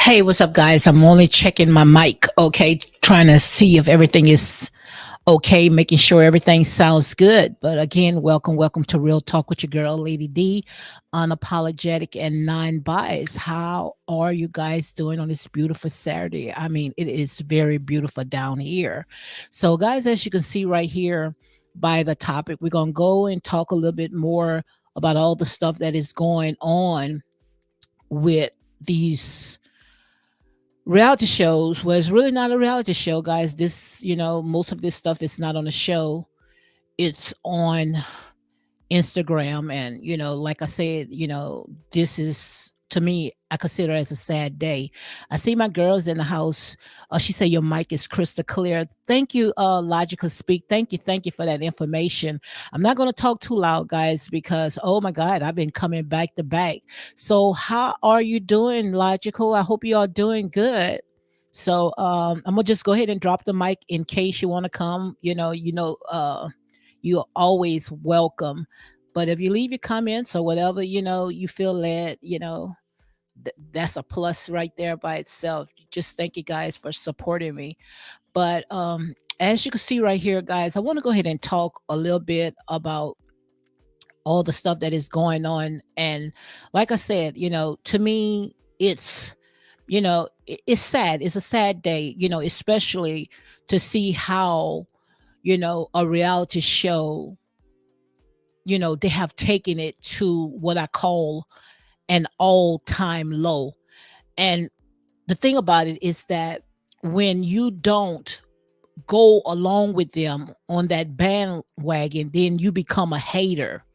Hey, what's up, guys? I'm only checking my mic, okay? Trying to see if everything is okay, making sure everything sounds good. But again, welcome to Real Talk with your girl, Lady D, unapologetic and nine bias. How are you guys doing on this beautiful Saturday? I mean, it is very beautiful down here. So, guys, as you can see right here by the topic, we're going to go and talk a little bit more about all the stuff that is going on with these reality shows. Was really not a reality show, guys. This, most of this stuff is not on a show. It's on Instagram. And, like I said, this is to me, I consider as a sad day. I see my girls in the house. She said your mic is crystal clear. Thank you, Logical Speak. Thank you for that information. I'm not going to talk too loud, guys, because oh my God, I've been coming back to back. So how are you doing, Logical? I hope you are doing good. So I'm gonna just go ahead and drop the mic in case you want to come. You're always welcome. But if you leave your comments or whatever, you feel led, that's a plus right there by itself. Just thank you guys for supporting me. But as you can see right here, guys, I want to go ahead and talk a little bit about all the stuff that is going on. And like I said, to me, it's sad. It's a sad day, especially to see how, a reality show, they have taken it to what I call an all-time low. And the thing about it is that when you don't go along with them on that bandwagon, then you become a hater.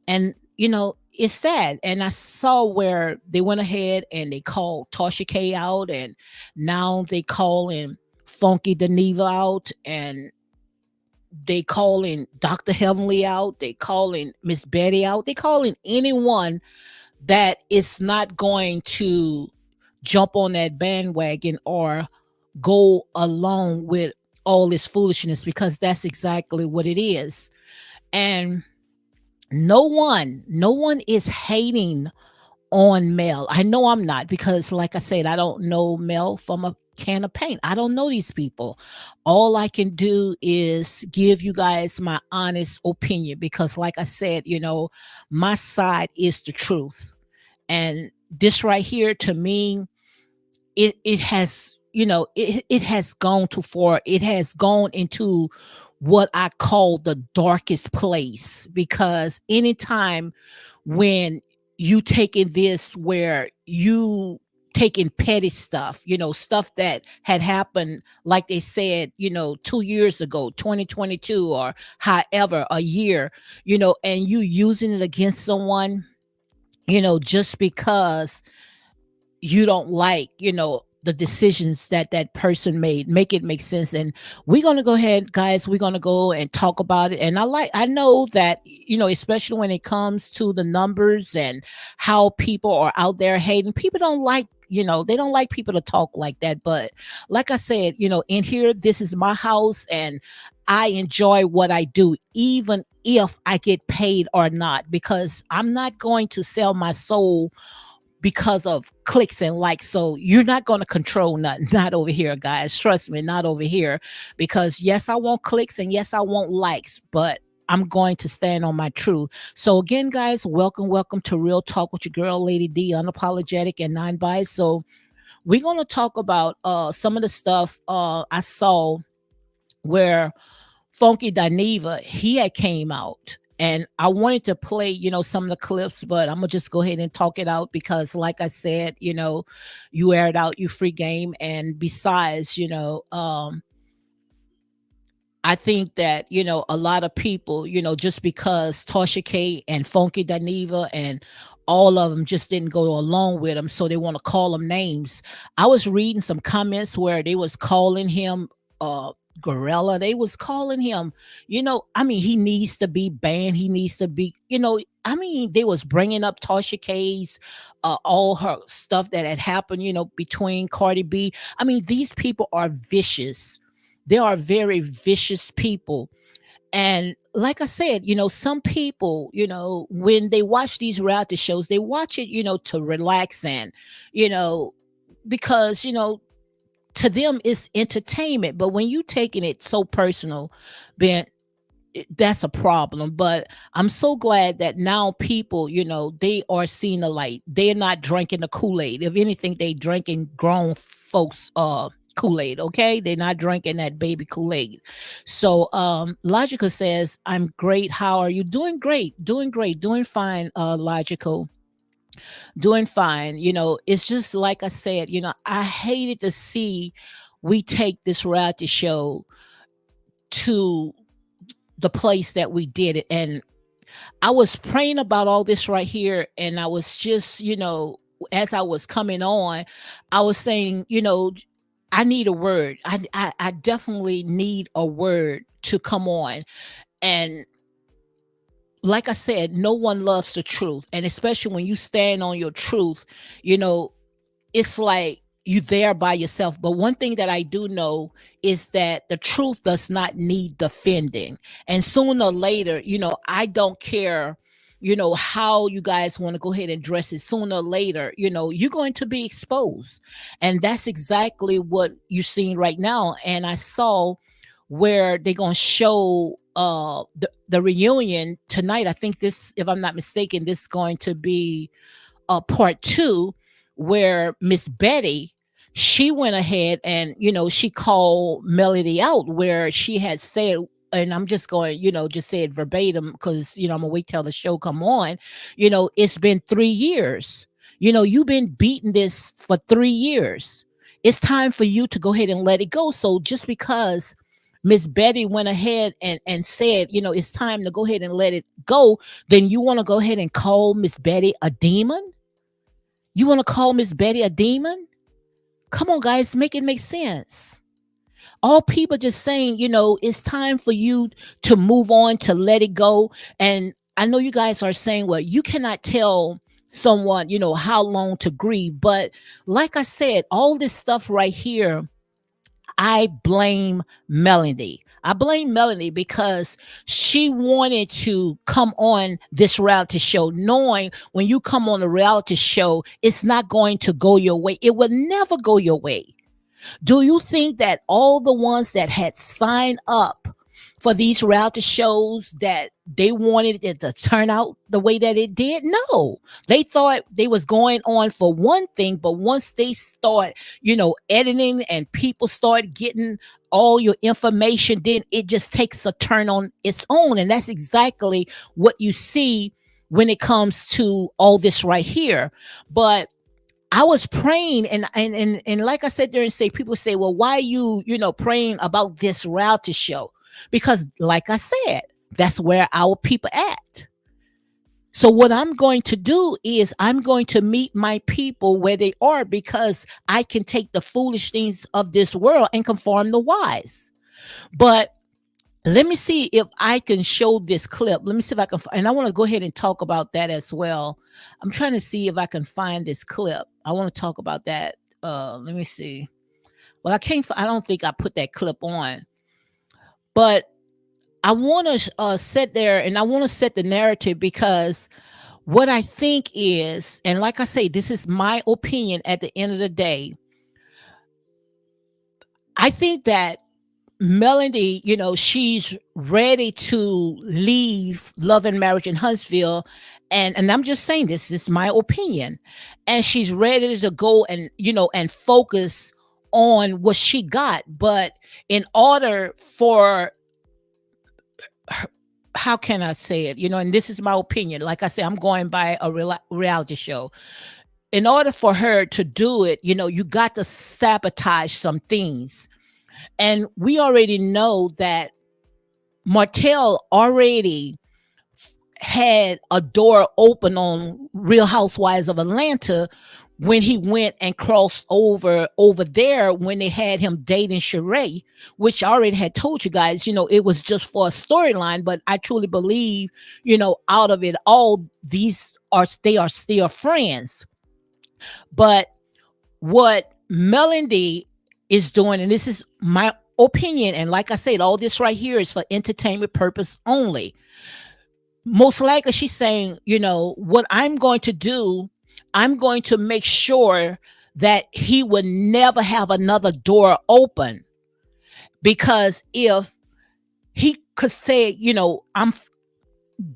And it's sad. And I saw where they went ahead and they called Tasha K out, and now they calling Funky Deneva out, and they calling Dr. Heavenly out, they calling Miss Betty out, they calling anyone that is not going to jump on that bandwagon or go along with all this foolishness, because that's exactly what it is. And no one is hating on Mel. I know I'm not, because like I said, I don't know Mel from a can of paint. I don't know these people. All I can do is give you guys my honest opinion, because like I said, my side is the truth. And this right here, to me, it has, it has gone too far. It has gone into what I call the darkest place, because anytime when you taking this where you taking petty stuff, stuff that had happened, like they said, 2 years ago, 2022, or however, a year, and you using it against someone, just because you don't like, the decisions that that person made, make it make sense. And we're going to go ahead, guys, we're going to go and talk about it. And I know that, especially when it comes to the numbers and how people are out there hating, people don't like, they don't like people to talk like that. But like I said, in here, this is my house, and I enjoy what I do, even if I get paid or not, because I'm not going to sell my soul because of clicks and likes. So you're not going to control nothing, not over here, guys. Trust me, not over here. Because yes, I want clicks, and yes, I want likes, but I'm going to stand on my truth. So again, guys, welcome to Real Talk with your girl, Lady D, unapologetic and non-biased. So we're going to talk about some of the stuff I saw where Funky Dineva, he had came out. And I wanted to play, some of the clips, but I'm gonna just go ahead and talk it out, because like I said, you air it out, you free game. And besides, I think that, a lot of people, just because Tasha K and Funky Dineva and all of them just didn't go along with him, so they want to call him names. I was reading some comments where they was calling him gorilla. They was calling him, I mean, he needs to be banned. He needs to be, I mean, they was bringing up Tasha K's, all her stuff that had happened, between Cardi B. I mean, these people are vicious. They are very vicious people. And like I said, some people, when they watch these reality shows, they watch it, to relax and, you know, because to them it's entertainment, but when you taking it so personal, Ben, that's a problem. But I'm so glad that now people, they are seeing the light. They're not drinking the Kool-Aid. If anything, they drinking grown folks Kool-Aid, okay? They're not drinking that baby Kool-Aid. So Logical says, I'm great. How are you? Doing great, doing great, doing fine, Logical. Doing fine. It's just like I said, I hated to see we take this reality show to the place that we did it. And I was praying about all this right here. And I was just, as I was coming on, I was saying, I need a word. I definitely need a word to come on. And like I said, no one loves the truth. And especially when you stand on your truth, you know, it's like you there by yourself. But one thing that I do know is that the truth does not need defending. And sooner or later, I don't care, how you guys want to go ahead and dress it. Sooner or later, you're going to be exposed. And that's exactly what you're seeing right now. And I saw where they're going to show the reunion tonight. I think this, if I'm not mistaken, this is going to be part two, where Miss Betty, she went ahead and she called Melody out, where she had said, and I'm just going just say it verbatim, because I'm gonna wait till the show come on. It's been 3 years. You've been beating this for 3 years. It's time for you to go ahead and let it go. So just because Miss Betty went ahead and said, it's time to go ahead and let it go, then you want to go ahead and call Miss Betty a demon? You want to call Miss Betty a demon? Come on, guys, make it make sense. All people just saying, it's time for you to move on, to let it go. And I know you guys are saying, well, you cannot tell someone, how long to grieve. But like I said, all this stuff right here, I blame Melody. I blame Melody because she wanted to come on this reality show, knowing when you come on a reality show, it's not going to go your way. It will never go your way. Do you think that all the ones that had signed up for these reality shows, that they wanted it to turn out the way that it did? No. They thought they was going on for one thing, but once they start, editing and people start getting all your information, then it just takes a turn on its own. And that's exactly what you see when it comes to all this right here. But I was praying, and like I said there, and say, people say, well, why you praying about this reality show? Because like I said, that's where our people at. So what I'm going to do is I'm going to meet my people where they are, because I can take the foolish things of this world and conform the wise. But let me see if I can show this clip. Let me see if I can, and I want to go ahead and talk about that as well. I'm trying to see if I can find this clip. I want to talk about that. Let me see. Well, I can't. I don't think I put that clip on, but I want to sit there and I want to set the narrative, because what I think is, and like I say, this is my opinion at the end of the day. I think that Melody, she's ready to leave Love and Marriage in Huntsville. And I'm just saying, this is my opinion. And she's ready to go and, and focus on what she got. But in order for her, how can I say it? And this is my opinion. Like I say, I'm going by a reality show. In order for her to do it, you got to sabotage some things. And we already know that Martell already had a door open on Real Housewives of Atlanta when he went and crossed over there, when they had him dating Sheree, which I already had told you guys, it was just for a storyline. But I truly believe, out of it all, they are still friends. But what Melody is doing, and this is my opinion, and like I said, all this right here is for entertainment purpose only. Most likely she's saying, what I'm going to do, I'm going to make sure that he would never have another door open, because if he could say, I'm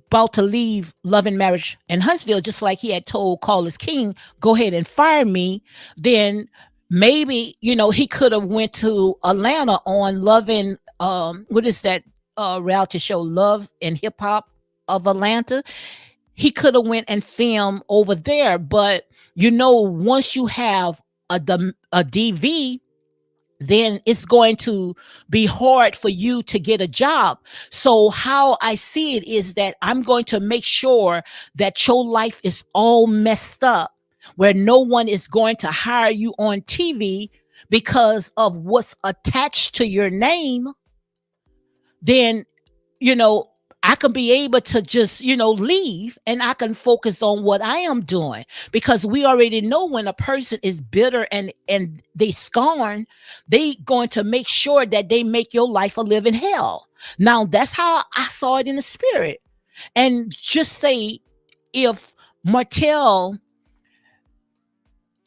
about to leave Love and Marriage in Huntsville, just like he had told Carlos King, go ahead and fire me, then maybe, he could have went to Atlanta on Love and what is that reality show, Love and Hip Hop of Atlanta. He could have went and filmed over there. But once you have a DV, then it's going to be hard for you to get a job. So how I see it is that I'm going to make sure that your life is all messed up, where no one is going to hire you on TV because of what's attached to your name. Then, you know, I can be able to just, leave, and I can focus on what I am doing, because we already know when a person is bitter and they scorn, they going to make sure that they make your life a living hell. Now, that's how I saw it in the spirit. And just say, if Martell,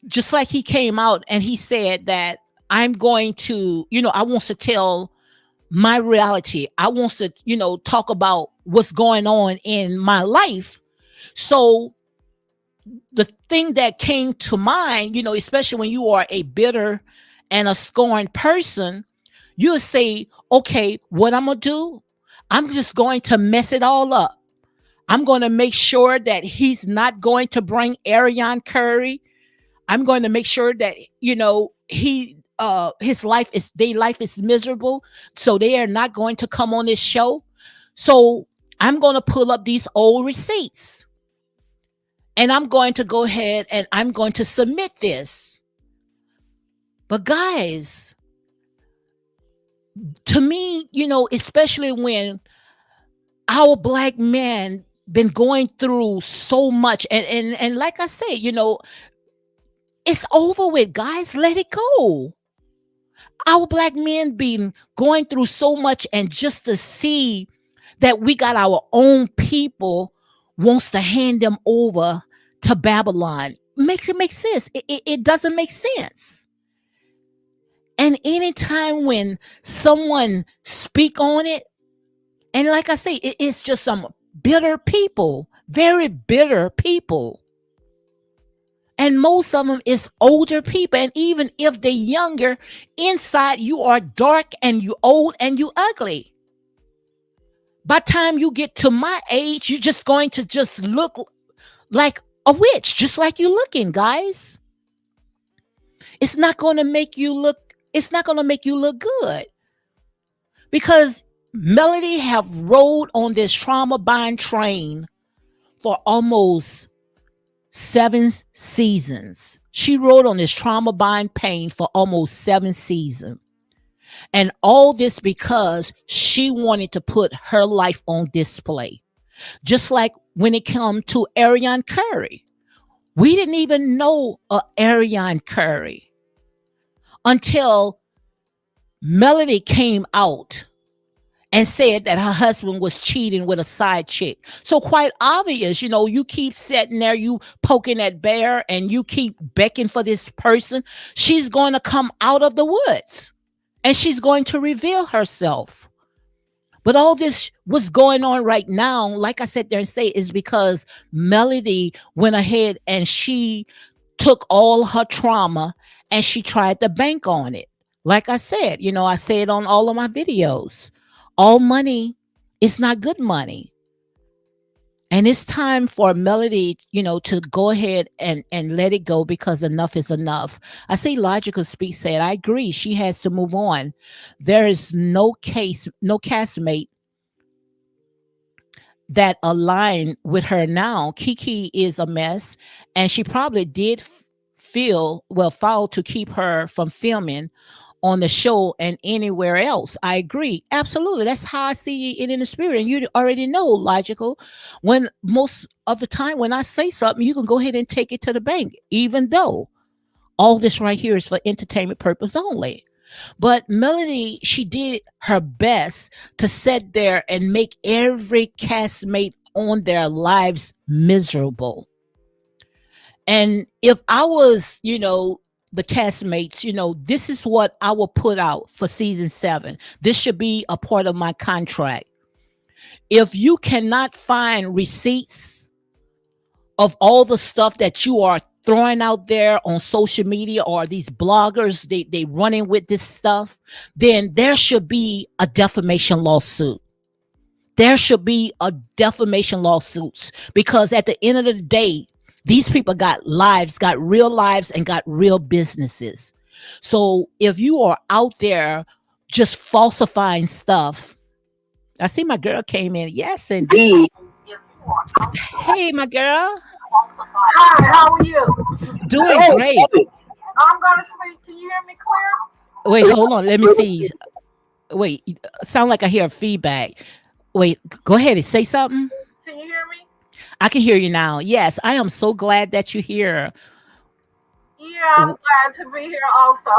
just like he came out and he said that I'm going to, I want to tell my reality. I want to, talk about what's going on in my life. So the thing that came to mind, especially when you are a bitter and a scorned person, you'll say, okay, what I'm going to do, I'm just going to mess it all up. I'm going to make sure that he's not going to bring Ariane Curry. I'm going to make sure that, he his life is, their life is miserable, so they are not going to come on this show. So I'm going to pull up these old receipts, and I'm going to go ahead and I'm going to submit this. But guys, to me, especially when our black men been going through so much, and like I say, it's over with, guys. Let it go. Our black men been going through so much, and just to see that we got our own people wants to hand them over to Babylon makes it make sense. It doesn't make sense. And anytime when someone speak on it, and like I say, it's just some bitter people, very bitter people. And most of them is older people. And even if they're younger, inside you are dark and you old and you ugly. By the time you get to my age, you're just going to just look like a witch, just like you looking, guys. It's not going to make you look, good. Because Melody have rode on this trauma bond train for almost 7 seasons. She rode on this trauma bond pain for almost 7 seasons. And all this because she wanted to put her life on display. Just like when it come to Ariane Curry. We didn't even know Ariane Curry until Melody came out and said that her husband was cheating with a side chick. So quite obvious, you keep sitting there, you poking at bear, and you keep beckoning for this person. She's going to come out of the woods, and she's going to reveal herself. But all this what's going on right now, like I said there and say, is because Melody went ahead and she took all her trauma and she tried to bank on it. Like I said, I say it on all of my videos. All money is not good money. And it's time for Melody, to go ahead and let it go, because enough is enough. I see Logical Speak said, I agree. She has to move on. There is no castmate that align with her now. Kiki is a mess, and she probably did foul to keep her from filming on the show and anywhere else. I agree. Absolutely. That's how I see it in the spirit. And you already know, Logical, when most of the time when I say something, you can go ahead and take it to the bank, even though all this right here is for entertainment purpose only. But Melody, she did her best to sit there and make every castmate on their lives miserable. And if I was, the castmates, this is what I will put out for season 7. This should be a part of my contract. If you cannot find receipts of all the stuff that you are throwing out there on social media, or these bloggers, they running with this stuff, then there should be a defamation lawsuit. There should be a defamation lawsuits, because at the end of the day, these people got lives, got real lives, and got real businesses. So if you are out there just falsifying stuff, I see my girl came in. Yes, indeed. Hey, my girl. Hi, how are you? Doing great. I'm gonna sleep. Can you hear me clear? Wait, hold on. Let me see. Wait, sound like I hear feedback. Wait, go ahead and say something. Can you hear me? I can hear you now. Yes, I am so glad that you're here. Yeah, I'm glad to be here also.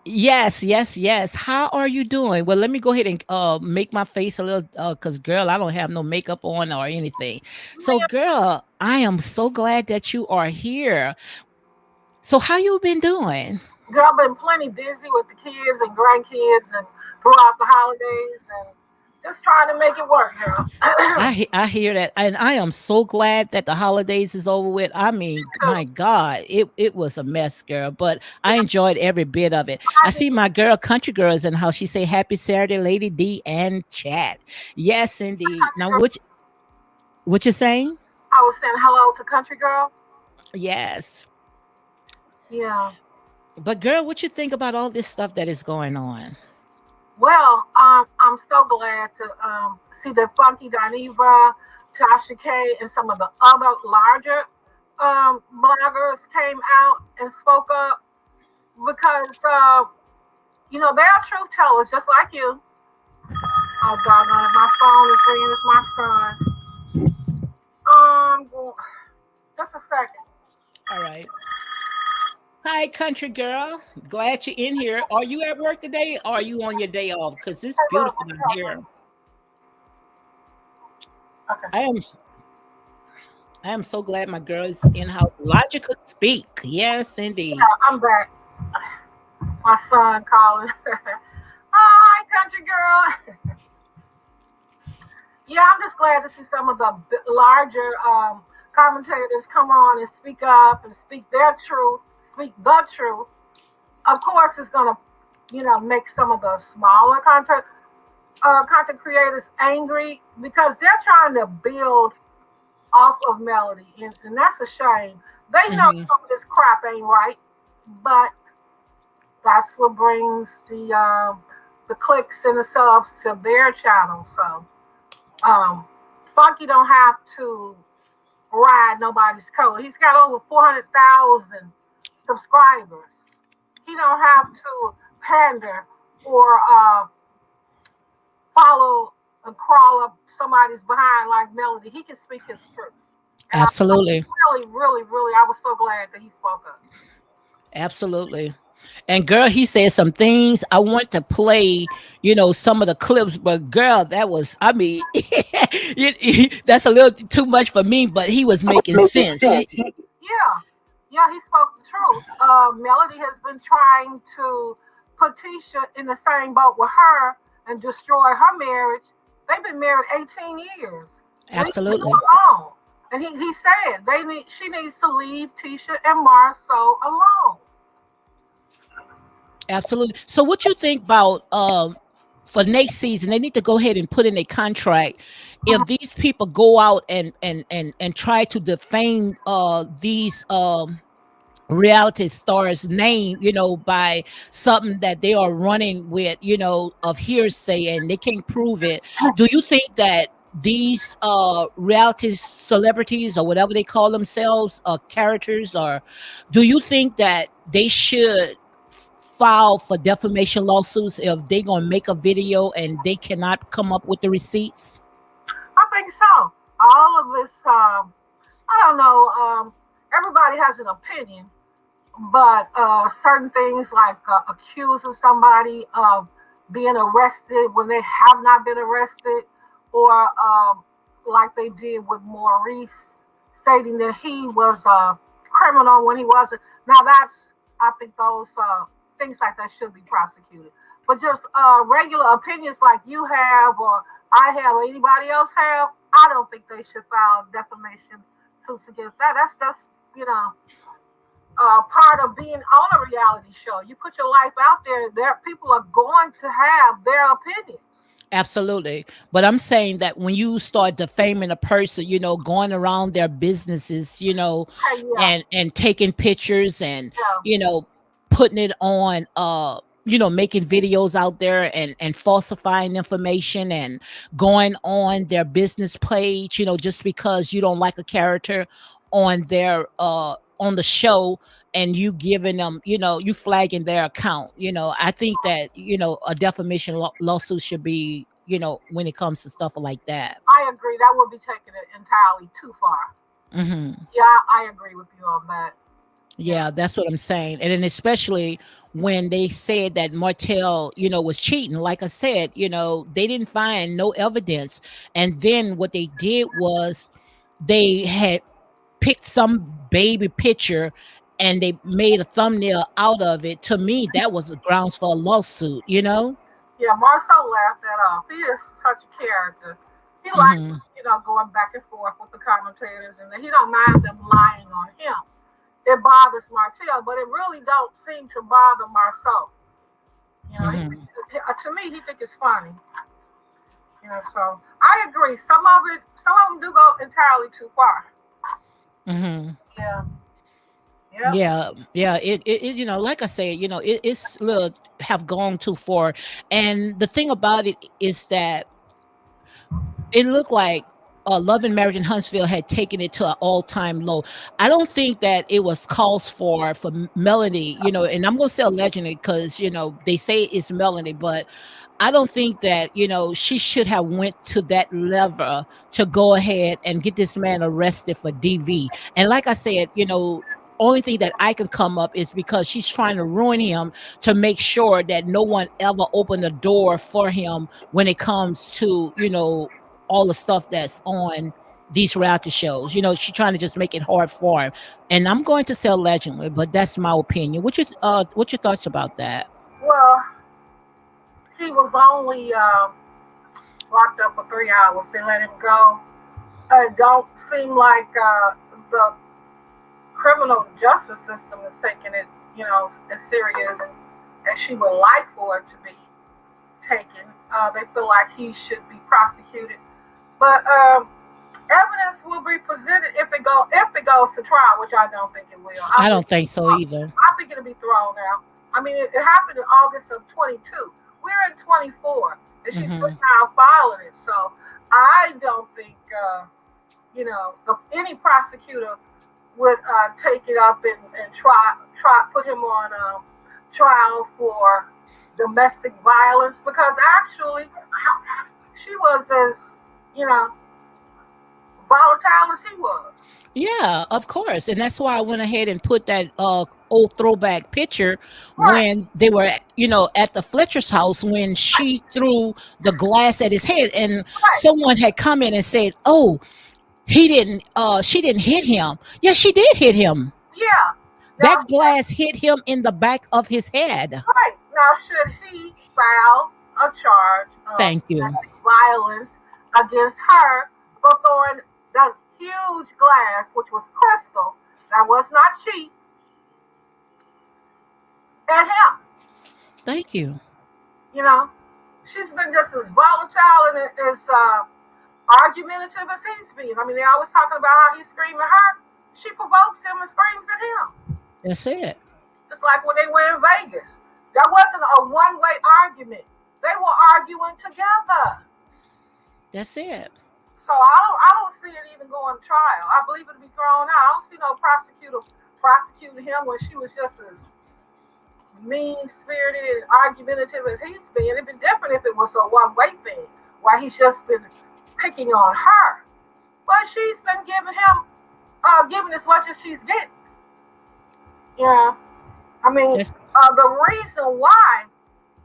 Yes, yes, yes. How are you doing? Well, let me go ahead and make my face a little, cause girl, I don't have no makeup on or anything. So, Man, girl, I am so glad that you are here. So, how you been doing? girl, I've been plenty busy with the kids and grandkids and throughout the holidays and just trying to make it work, girl. I hear that, and I am so glad that the holidays is over with. I mean, my God, it was a mess, girl, but I enjoyed every bit of it. I see my girl, Country Girl, is in the house. She say, "Happy Saturday, Lady D and Chat." Yes, indeed. Now, what you saying? I was saying hello to Country Girl. Yes, Yeah. but girl, what you think about all this stuff that is going on? Well, I'm so glad to see that Funky Dineva, Tasha K, and some of the other larger bloggers came out and spoke up because, they're truth tellers just like you. Oh, doggone it. My phone is ringing. It's my son. Go- just a second. All right. Hi, Country Girl. Glad you're in here. Are you at work today, or are you on your day off? Because it's Hey, look, beautiful what you out talking here. about? Okay. I am I am so glad my girl is in house. Logical speak. Yes, indeed. I'm back. My son calling. Hi, country girl. Yeah, I'm just glad to see some of the larger commentators come on and speak up and speak their truth, speak the truth. Of course, it's going to, make some of the smaller content creators angry because they're trying to build off of Melody, and that's a shame. They know Hmm. some of this crap ain't right, but that's what brings the clicks and the subs to their channel. So um, Funky don't have to ride nobody's coat. He's got over 400,000 subscribers. He don't have to pander or follow and crawl up somebody's behind like Melody. He can speak his truth. And I Absolutely. really, really, really, I was so glad that he spoke up. Absolutely. And girl, he said some things. I want to play, some of the clips, but girl, that was, I mean, that's a little too much for me, but he was making sense. Yeah, yeah, he spoke the truth. Melody has been trying to put Tisha in the same boat with her and destroy her marriage. They've been married 18 years. Leave them Absolutely. alone. And he said she needs to leave Tisha and Marcel alone. Absolutely. So what you think about for next season, they need to go ahead and put in a contract if these people go out and try to defame these reality stars name, by something that they are running with, of hearsay, and they can't prove it. Do you think that these reality celebrities, or whatever they call themselves, characters, or do you think that they should file for defamation lawsuits if they gonna make a video and they cannot come up with the receipts? I think so. All of this, I don't know. Everybody has an opinion, but certain things like accusing somebody of being arrested when they have not been arrested, or like they did with Maurice, stating that he was a criminal when he wasn't. Now that's I think those things like that should be prosecuted. But just regular opinions like you have, or I have, or anybody else have, I don't think they should file defamation suits against that. That's you know part of being on a reality show. You put your life out there. There, people are going to have their opinions. Absolutely. But I'm saying that when you start defaming a person, going around their businesses, Okay, yeah, and taking pictures and, yeah. you know, putting it on making videos out there and falsifying information and going on their business page, just because you don't like a character on the show, and you giving them, you flagging their account. I think that, a defamation lawsuit should be, when it comes to stuff like that. I agree. That would be taking it entirely too far. Hmm. Yeah, I agree with you on that. Yeah, Yeah, that's what I'm saying. And then especially when they said that Martell, was cheating, like I said, they didn't find no evidence. And then what they did was they had picked some baby picture and they made a thumbnail out of it. To me, that was the grounds for a lawsuit. yeah. Marcel laughed that off. He is such a character. He likes, Hmm. going back and forth with the commentators, and he don't mind them lying on him. It bothers Martell, but it really don't seem to bother Marceau. Hmm. To me, he think it's funny. So I agree. Some of them do go entirely too far. Hmm. Yeah, yep. Yeah, yeah. Like I said, it's little have gone too far. And the thing about it is that it looked like Love and Marriage in Huntsville had taken it to an all-time low. I don't think that it was calls for Melanie, and I'm gonna say allegedly because they say it's Melanie, but I don't think that, she should have went to that level to go ahead and get this man arrested for DV. And like I said, only thing that I can come up is because she's trying to ruin him to make sure that no one ever opened the door for him when it comes to, all the stuff that's on these reality shows. She's trying to just make it hard for him. And I'm going to say allegedly, but that's my opinion. What's your thoughts about that? Well, he was only locked up for 3 hours. They let him go. It don't seem like the criminal justice system is taking it, as serious as she would like for it to be taken. They feel like he should be prosecuted, but evidence will be presented if it goes to trial, which I don't think it will. I don't think so either. I think it'll be thrown out. I mean, it happened in August of 22. We're in 24, and she's just Hmm. now filing it. So I don't think any prosecutor would take it up and try put him on trial for domestic violence, because actually she was as you know volatile as he was. Yeah, of course. And that's why I went ahead and put that old throwback picture Right, when they were, at the Fletcher's house when she threw the glass at his head, and right, someone had come in and said, "Oh, he didn't she didn't hit him." Yes, she did hit him. yeah. Now, That glass hit him in the back of his head. right now, should he file a charge of Thank you. domestic violence against her for throwing that huge glass, which was crystal, that was not cheap, at him? Thank you. You know, she's been just as volatile and as argumentative as he's been. I mean, they always talking about how he's screaming at her. She provokes him and screams at him. That's it. Just like when they were in Vegas. That wasn't a one-way argument. They were arguing together. That's it. So I don't see it even going to trial. I believe it'll be thrown out. I don't see no prosecutor prosecuting him when she was just as mean spirited and argumentative as he's been. It'd be different if it was a one-way thing, where he's just been picking on her. But she's been giving him giving as much as she's getting. Yeah. I mean, That's the reason why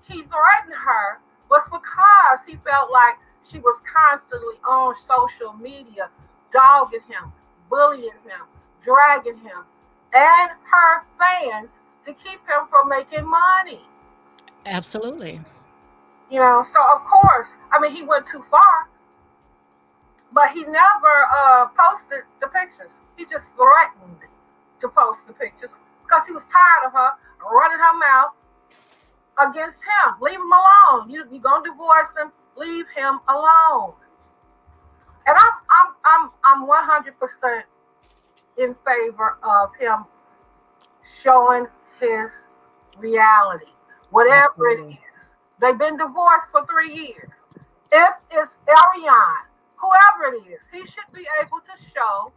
he threatened her was because he felt like she was constantly on social media, dogging him, bullying him, dragging him, and her fans to keep him from making money. Absolutely. So of course, I mean, he went too far, but he never posted the pictures. He just threatened to post the pictures because he was tired of her running her mouth against him. Leave him alone. You're gonna divorce him. Leave him alone. And I'm 100% in favor of him showing his reality, whatever it Absolutely. is. They've been divorced for 3 years. If it's Ariane, whoever it is, he should be able to show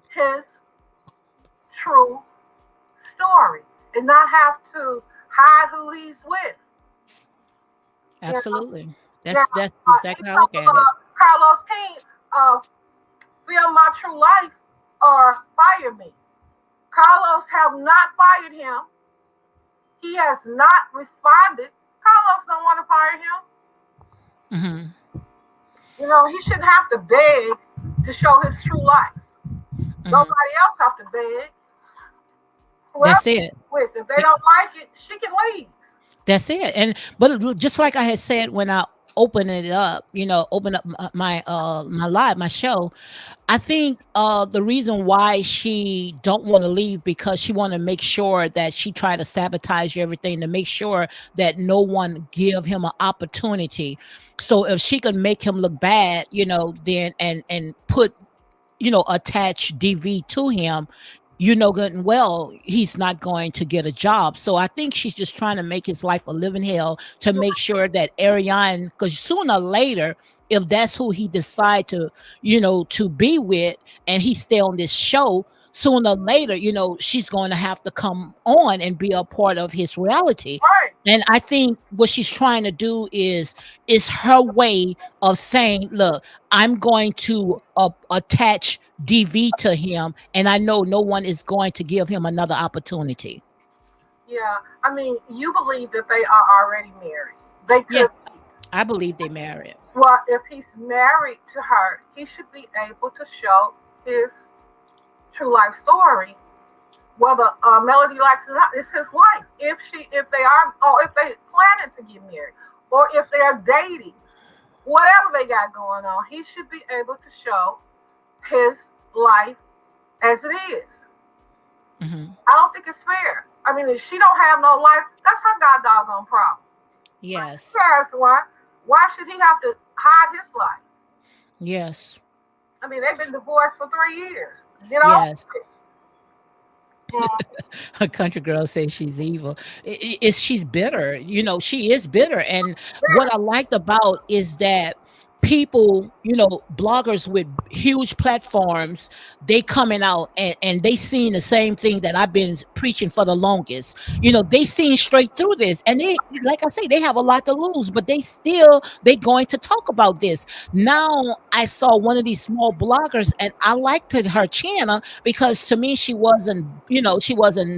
his true story and not have to hide who he's with. You know? Absolutely. Now, That's he exactly how I look told at it. Carlos King, uh, film my true life or fire me. Carlos have not fired him. He has not responded. Carlos don't want to fire him. Hmm. He shouldn't have to beg to show his true life. Hmm. Nobody else have to beg. Whoever That's it. he's with, if they don't like it, she can leave. That's it. And just like I had said when I opened it up, open up my live, my show, I think the reason why she don't want to leave because she want to make sure that she try to sabotage everything to make sure that no one give him an opportunity. So if she could make him look bad, then and put attach DV to him, good and well, he's not going to get a job. So I think she's just trying to make his life a living hell to make sure that Ariane, because sooner or later, if that's who he decide to be with, and he stay on this show, sooner or later, she's going to have to come on and be a part of his reality. Right. And I think what she's trying to do is her way of saying, look, I'm going to attach DV to him, and I know no one is going to give him another opportunity. Yeah. I mean, you believe that they are already married. They Yes, could be. I believe they married. Well, if he's married to her, he should be able to show his true life story. Whether Melody likes it or not, it's his life. If they are, or if they planning to get married, or if they are dating, whatever they got going on, he should be able to show his life as it is. Hmm. I don't think it's fair. I mean, if she don't have no life, that's her god doggone problem. She Yes, has one. Why should he have to hide his life? yes, I mean, they've been divorced for 3 years. Get over yes. it. Mm, A country girl says she's evil. Is she's bitter. She is bitter. And what I liked about is that people, bloggers with huge platforms, they coming out and they seeing the same thing that I've been preaching for the longest. They seeing straight through this. And they, like I say, they have a lot to lose, but they going to talk about this. Now I saw one of these small bloggers and I liked her channel because to me she wasn't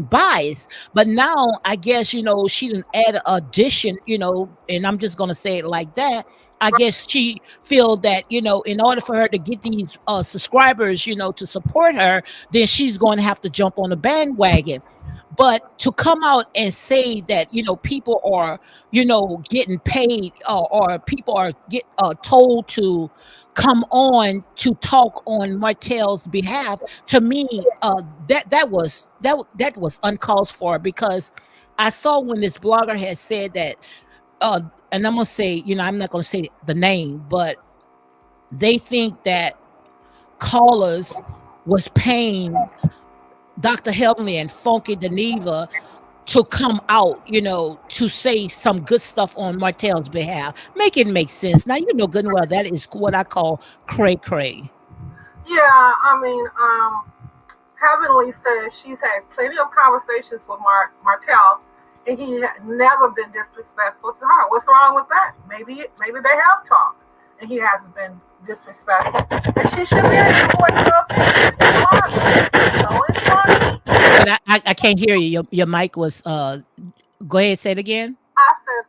biased. But now I guess she didn't add an addition, and I'm just gonna say it like that. I right. guess she feel that in order for her to get these subscribers, to support her, then she's going to have to jump on the bandwagon. But to come out and say that people are getting paid, or people are get told to come on to talk on Martell's behalf, to me, that was uncalled for, because I saw when this blogger had said that, uh and I'm gonna say, I'm not gonna say the name, but they think that callers was paying Dr. Heavenly and Funky Geneva to come out, to say some good stuff on Martell's behalf. Make it make sense. Now you know good and well that is what I call cray cray. Yeah, I mean, Heavenly says she's had plenty of conversations with Martell, and he had never been disrespectful to her. What's wrong with that? Maybe they have talked, and he hasn't been disrespectful. And she should be able to voice her opinion. So it's funny. But I can't hear you. Your mic was go ahead, say it again. I said,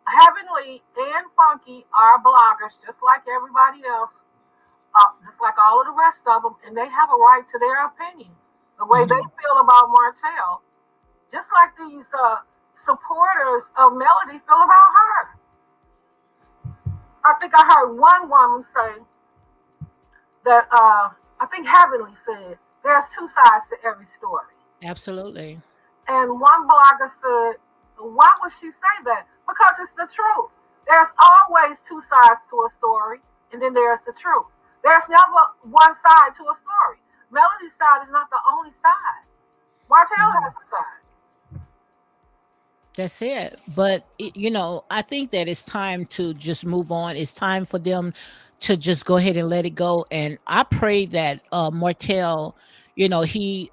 Heavenly and Funky are bloggers, just like everybody else, just like all of the rest of them, and they have a right to their opinion. The way they Hmm. feel about Martell, just like these supporters of Melody feel about her. I think I heard one woman say that I think Heavenly said there's two sides to every story. Absolutely. And one blogger said, why would she say that? Because it's the truth. There's always two sides to a story, and then there's the truth. There's never one side to a story. Melody's side is not the only side. Martell Mhm. has a side. That's it. But I think that it's time to just move on. It's time for them to just go ahead and let it go. And I pray that Martell, he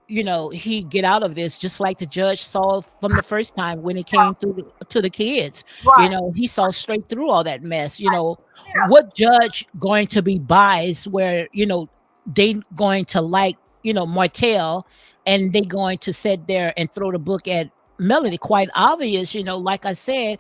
he get out of this just like the judge saw from the first time when it came through to the kids. Right, He saw straight through all that mess. right. Yeah, What judge going to be biased where they going to like Martell, and they going to sit there and throw the book at Melody? Quite obvious. Like I said,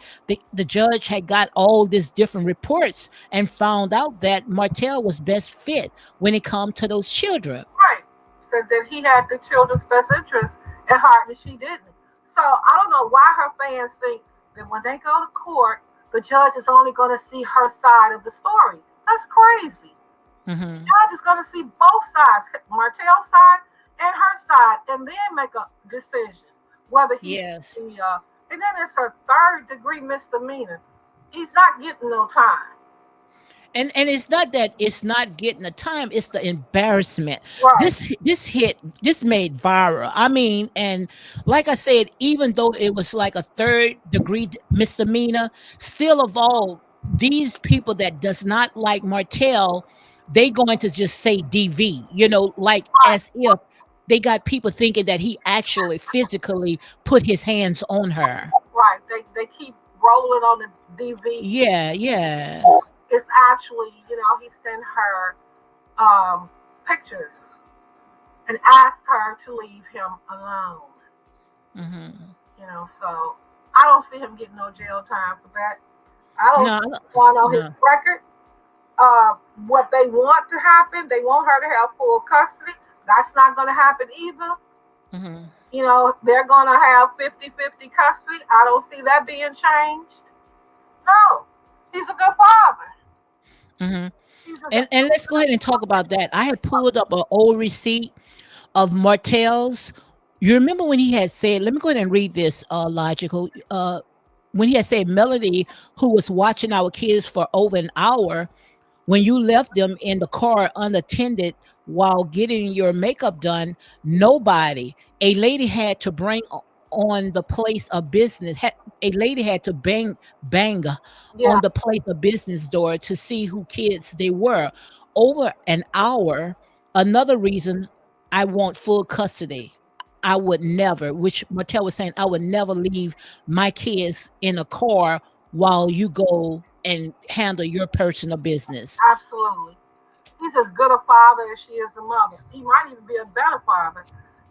the judge had got all these different reports and found out that Martell was best fit when it come to those children. right. Said that he had the children's best interest at heart and she didn't. So I don't know why her fans think that when they go to court, the judge is only going to see her side of the story. That's crazy. Hmm. Judge is going to see both sides, Martell's side and her side, and then make a decision whether he should Yes. be. And then it's a third degree misdemeanor. He's not getting no time. And it's not that it's not getting the time, it's the embarrassment. Right, This made viral. I mean, and like I said, even though it was like a third degree misdemeanor, still of all these people that does not like Martell, they going to just say DV, like right, as if they got people thinking that he actually physically put his hands on her. right. They keep rolling on the DV. Yeah, yeah. It's actually, he sent her pictures and asked her to leave him alone. Hmm. So I don't see him getting no jail time for that. I don't No, see one on his no. record. What they want to happen, they want her to have full custody. That's not going to happen either. Hmm. They're going to have 50-50 custody. I don't see that being changed. No, he's a good father. Hmm. He's a good. And let's go ahead and talk about that. I had pulled up an old receipt of Martell's. You remember when he had said, let me go ahead and read this logical. When he had said Melody, who was watching our kids for over an hour, when you left them in the car unattended while getting your makeup done, nobody, a lady had to bring on the place of business. A lady had to bang Yeah, on the place of business door to see who kids they were. Over an hour. Another reason I want full custody. I would never, which Martell was saying, I would never leave my kids in a car while you go and handle your personal business. absolutely. He's as good a father as she is a mother. He might even be a better father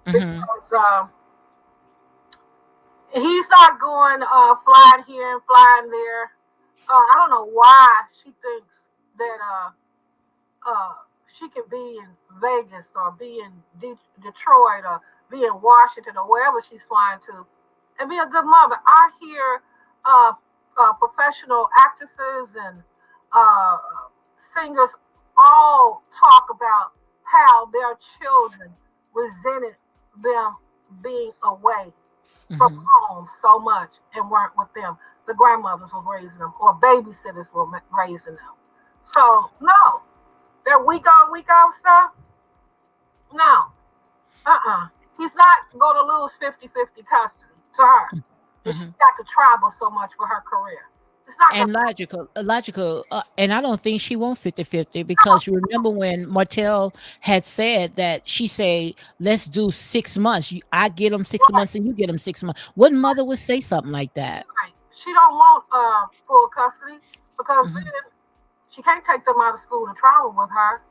Mhm. because he's not going flying here and flying there. I don't know why she thinks that she can be in Vegas or be in Detroit or be in Washington or wherever she's flying to and be a good mother. I hear professional actresses and uh, singers all talk about how their children resented them being away from Mhm. home so much and weren't with them. The grandmothers were raising them or babysitters were raising them. So, no, that week on, week off stuff, no. He's not going to lose 50-50 custody to her. But she's Mhm. got to travel so much for her career. It's not going And to logical, and I don't think she won't 50-50 because you remember when Martell had said that she say, let's do 6 months. I get them 6 months and you get them 6 months. What mother would say something like that? right. She don't want full custody because Mhm. then she can't take them out of school to travel with her.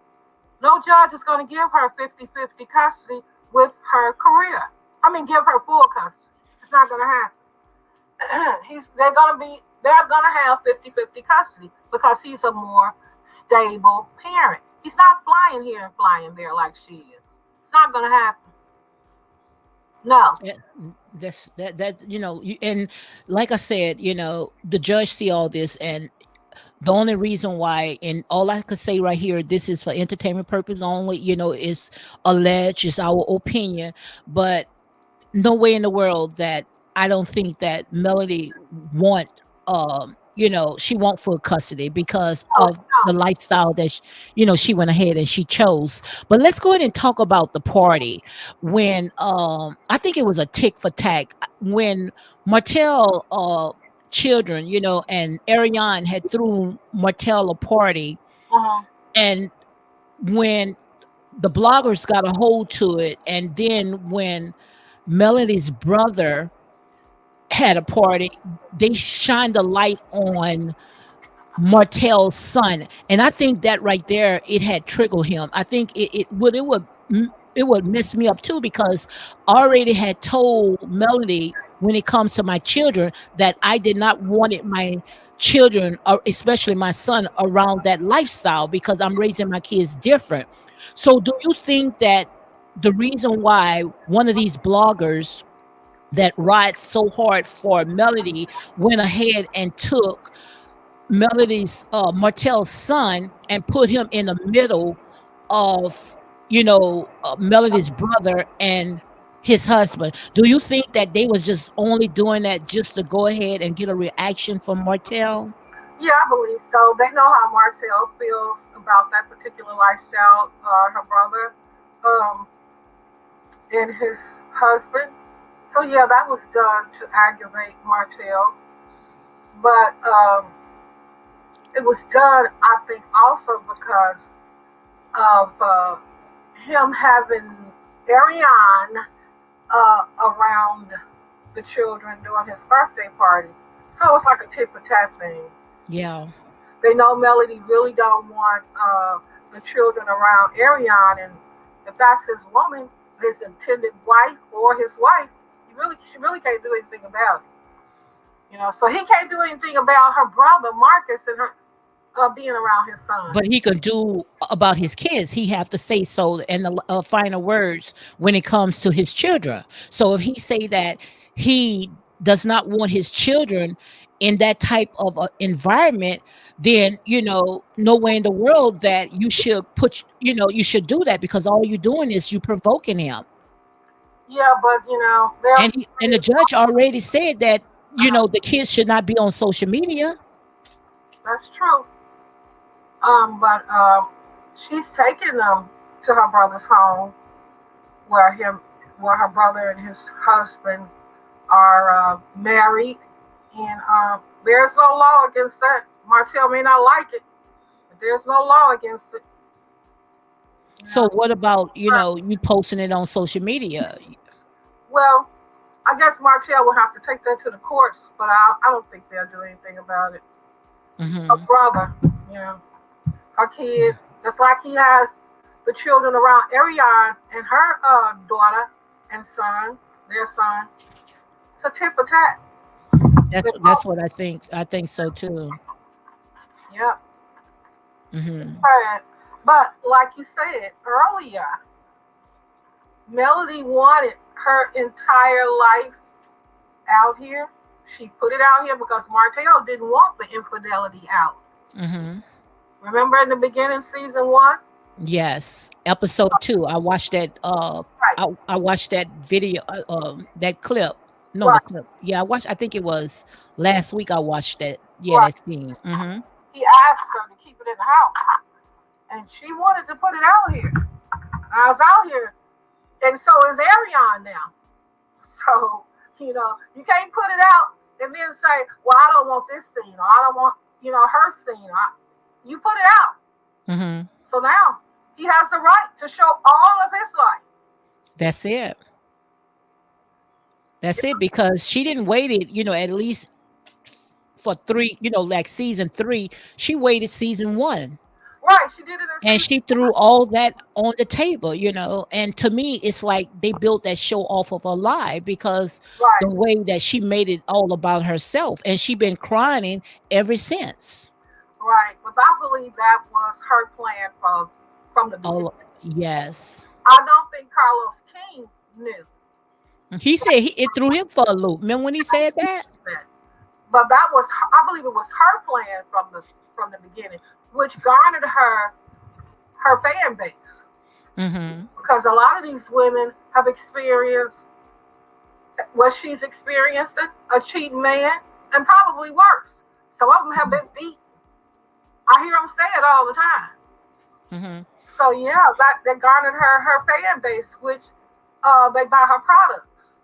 No judge is going to give her 50-50 custody with her career. I mean, give her full custody. It's not going to happen. They're going to have 50-50 custody because he's a more stable parent. He's not flying here and flying there like she is. It's not going to happen. No. That's that and like I said, the judge see all this, and the only reason why, and all I could say right here, this is for entertainment purpose only, is alleged, is our opinion, but no way in the world that I don't think that Melody want she want full custody because No. of the No. lifestyle that she went ahead and she chose. But let's go ahead and talk about the party when I think it was a tick for tack when Martell children, and Ariane had threw Martell a party, Uh-huh. and when the bloggers got a hold to it, and then when Melody's brother had a party, they shined a light on Martell's son, and I think that right there, it had triggered him. I think it would mess me up too because I already had told Melody when it comes to my children that I did not want it my children, or especially my son, around that lifestyle because I'm raising my kids different. So, do you think that the reason why one of these bloggers that rides so hard for Melody went ahead and took Melody's Martell's son and put him in the middle of Melody's brother and his husband? Do you think that they was just only doing that just to go ahead and get a reaction from Martell? Yeah, I believe so. They know how Marcel feels about that particular lifestyle, her brother, um, and his husband. So yeah, that was done to aggravate Martell. But it was done, I think, also because of him having Ariane around the children during his birthday party. So it's like a tit for tat thing. Yeah. They know Melody really don't want the children around Ariane, and if that's his woman, his intended wife or his wife, she really can't do anything about it. So he can't do anything about her brother Marcus and her being around his son. But he could do about his kids. He have to say so and the final words when it comes to his children. So if he say that he does not want his children in that type of environment, then no way in the world that you should you should do that because all you're doing is you provoking him. Yeah, but there's And the judge already said that uh, the kids should not be on social media. that's true. But she's taking them to her brother's home, where him, where her brother and his husband are married, and there's no law against that. Martell may not like it, but there's no law against it. You So know. what about But, you posting it on social media? well, I guess Martell will have to take that to the courts, but I don't think they'll do anything about it. Her Mhm. brother, you know, her kids, just like he has the children around Ariane and her daughter and son, their son. It's a tit for tat. That's what I think. I think so too. Yeah, it's Mhm. sad. But like you said earlier, Melody wanted her entire life out here. She put it out here because Martell didn't want the infidelity out. Mhm. Remember in the beginning, season one? Yes. Episode 2. I watched that Right, I watched that video that clip. No, the right, clip. Yeah, I think it was last week I watched that. Yeah, right. that scene. Mhm. He asked her to keep it in the house, and she wanted to put it out here. I was out here, and so is Arion now. So, you can't put it out and then say, well, I don't want this scene, or I don't want, her scene. You put it out. Mhm. So now he has the right to show all of his life. That's it. That's it because she didn't wait it, at least for 3, like season 3, she waited season 1. Right, she did it in And season she threw one. all that on the table, and to me, it's like they built that show off of a lie because Right, the way that she made it all about herself, and she been crying ever since. right. But I believe that was her plan from the beginning. Oh, yes. I don't think Carlos King knew. He said it threw him for a loop. Remember when he said that? But that was, I believe, it was her plan from the beginning, which garnered her fan base Mm-hmm. because a lot of these women have experienced what she's experiencing, a cheating man, and probably worse. Some of them have been beat. I hear them say it all the time. Mm-hmm. So yeah, that garnered her fan base, which they buy her products.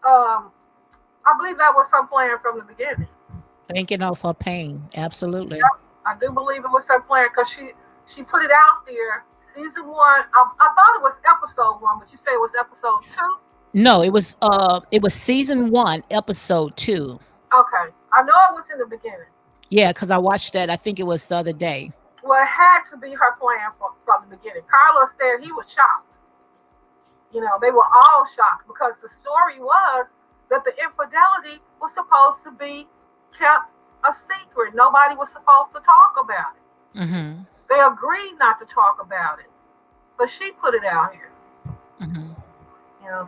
Um, I believe that was some plan from the beginning. Thinking of her pain. Absolutely. Yep, I do believe it was her plan because she put it out there. Season one, I thought it was episode one, but you say it was episode two. No, it was season 1, episode 2. Okay, I know it was in the beginning. Yeah, because I watched that. I think it was the other day. Well, it had to be her plan from the beginning. Carlos said he was shocked. They were all shocked because the story was that the infidelity was supposed to be kept a secret. Nobody was supposed to talk about it. Mm-hmm. They agreed not to talk about it, but she put it out here. Mm-hmm.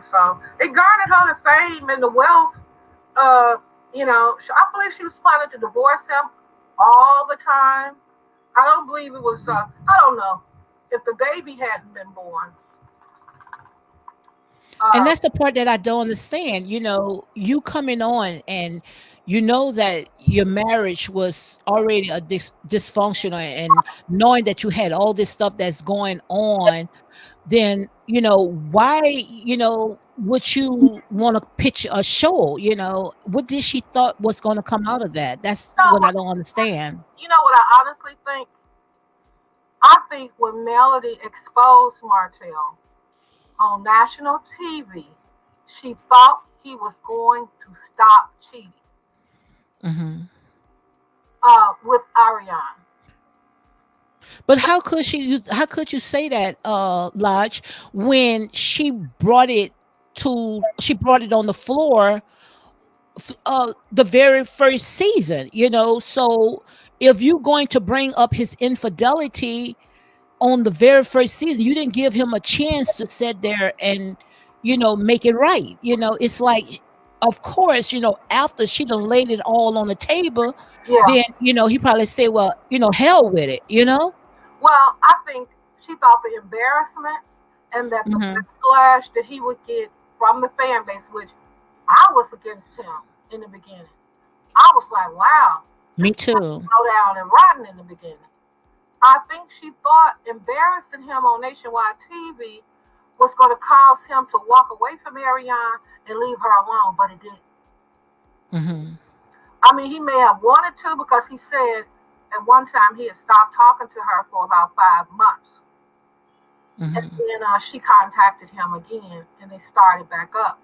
So it garnered her the fame and the wealth. I believe she was planning to divorce him all the time. I don't believe it was. I don't know if the baby hadn't been born. And Uh, that's the part that I don't understand. You coming on and you know that your marriage was already a dysfunctional, and knowing that you had all this stuff that's going on, then why would you want to pitch a show? What did she thought was going to come out of that? That's you know what I what? don't understand. You know what I honestly think? I think when Melody exposed Martell on national TV, she thought he was going to stop cheating Hmm. with Ariane. But how could you say that, Lodge, when she brought it on the floor, the very first season, so if you're going to bring up his infidelity on the very first season, you didn't give him a chance to sit there and make it right. It's like, of course, after she done laid it all on the table, Yeah. then he probably say, well, hell with it. Well, I think she thought the embarrassment and that the Hmm. backlash that he would get from the fan base, which I was against him in the beginning. I was like, wow, Me this is going to too. go down and rotten in the beginning. I think she thought embarrassing him on nationwide TV was going to cause him to walk away from Ariane and leave her alone, but it didn't. Hmm. I mean, he may have wanted to because he said at one time he had stopped talking to her for about 5 months. And Hmm. then she contacted him again and they started back up.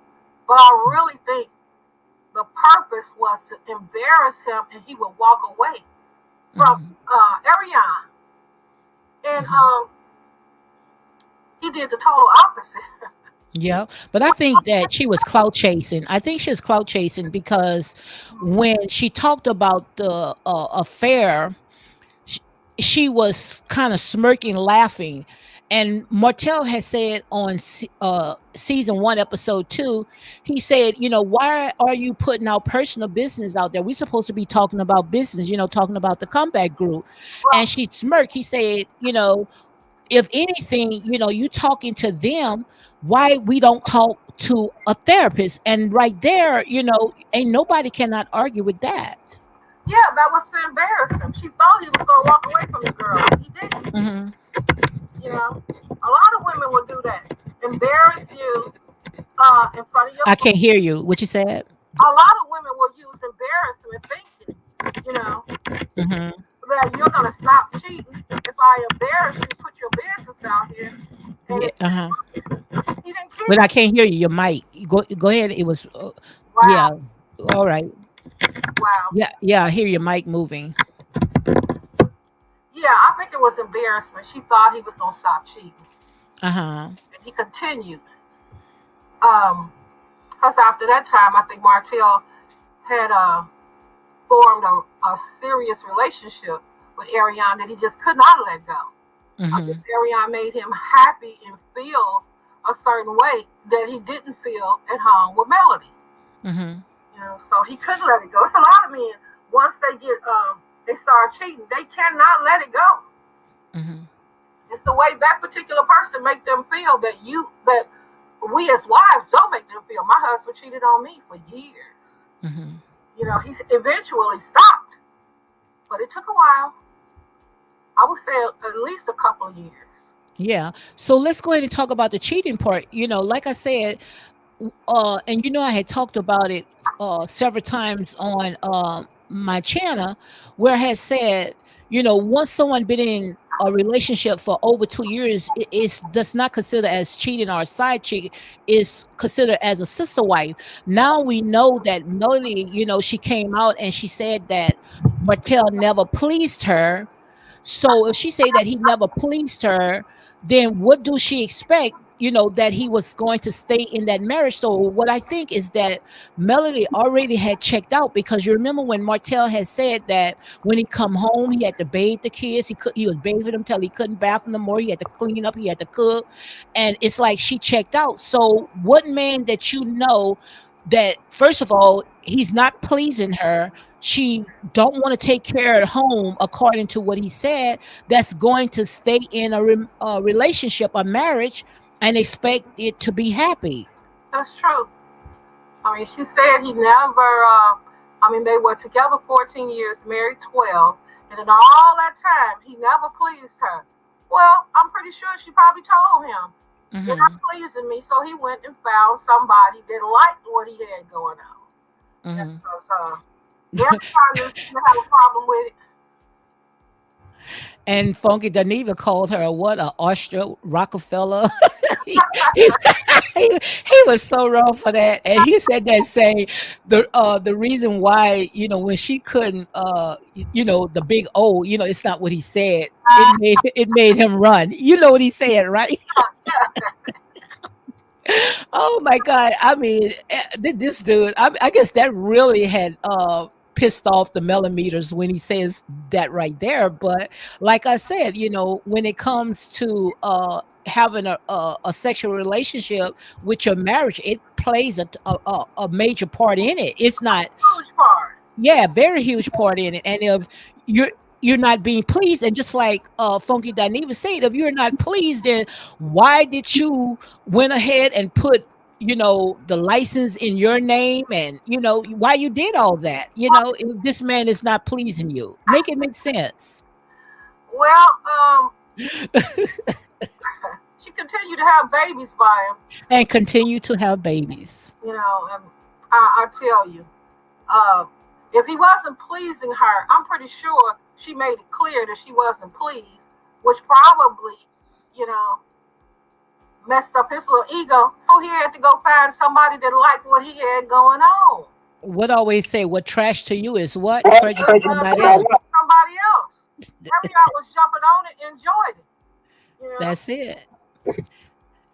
But I really think the purpose was to embarrass him and he would walk away from Hmm. Ariane. And Hmm. he did the total opposite. Yeah, but I think that she was clout chasing. I think she was clout chasing because when she talked about the affair, sh she was kind of smirking, laughing. And Martell has said on season 1, episode 2, he said, why are you putting our personal business out there? We're supposed to be talking about business, talking about the comeback group. And Well, she smirked. He said, if anything, you talking to them, why we don't talk to a therapist? And right there, ain't nobody cannot argue with that. yeah, that was to embarrass him. She thought he was going to walk away from the girl. He didn't. Hmm. A lot of women will do that. Embarrass you in front of your I friends. can't hear you. What you said? A lot of women will use embarrassment thinking, you know, Hmm. that you're going to stop cheating if I embarrass you, put your business out here. And Yeah. if Uh-huh. he didn't But care. I can't hear you. Your mic. Go ahead. It was. Yeah. Wow, All right. wow. Yeah. Yeah. I hear your mic moving. Yeah, I think it was embarrassment. She thought he was going to stop cheating. Uh huh. And he continued. Um, Because after that time, I think Martell had formed a serious relationship with Ariane that he just could not let go. I think Hmm. Ariane made him happy and feel a certain way that he didn't feel at home with Melody. Mhm. So he couldn't let it go. It's a lot of men, once they start cheating, they cannot let it go. Mhm. It's the way that particular person make them feel that we as wives don't make them feel. My husband cheated on me for years. Mhm. He's eventually stopped, but it took a while. I would say at least a couple of years. Yeah. So let's go ahead and talk about the cheating part. Like I said, and I had talked about it several times on my channel, where I had said, once someone been in a relationship for over 2 years, it is does not consider as cheating or a side chick, is considered as a sister wife. Now we know that Melody, she came out and she said that Martell never pleased her. So if she say that he never pleased her, then what do she expect? That he was going to stay in that marriage. So what I think is that Melody already had checked out, because you remember when Martell had said that when he come home, he had to bathe the kids. He was bathing them till he couldn't bath them no more. He had to clean up. He had to cook, and it's like she checked out. So what man that that first of all he's not pleasing her, she don't want to take care at home according to what he said, that's going to stay in a relationship, a marriage, and expect it to be happy. That's true. I mean, she said he never. They were together 14 years, married 12, and in all that time, he never pleased her. Well, I'm pretty sure she probably told him, "You're not Hmm. pleasing me," so he went and found somebody that liked what he had going on. Hmm. Because every partner seemed to have a problem with it. And Funky Dineva called her what, a Austro Rockefeller. he, he, he was so wrong for that, and he said that, saying the reason why, when she couldn't, the big O, it's not what he said. It made him run. You know what he said, right? Oh my God. I mean, this dude, I guess that really had pissed off the millimeters when he says that right there. But like I said, when it comes to having a sexual relationship with your marriage, it plays a major part in it. It's not, Huge part. yeah, very huge part in it. And if you're you're not being pleased, and just like Funky Dineva said, if you're not pleased, then why did you went ahead and put the license in your name, and why you did all that? If this man is not pleasing you, make it make sense. Well, she continued to have babies by him. And continue to have babies. And I tell you, uh, if he wasn't pleasing her, I'm pretty sure she made it clear that she wasn't pleased, which probably, you know, messed up his little ego. So he had to go find somebody that liked what he had going on. What always say, what trash to you is what treasure to somebody Treasure else. to somebody else. Everybody was jumping on it, enjoyed it. You know, That's it.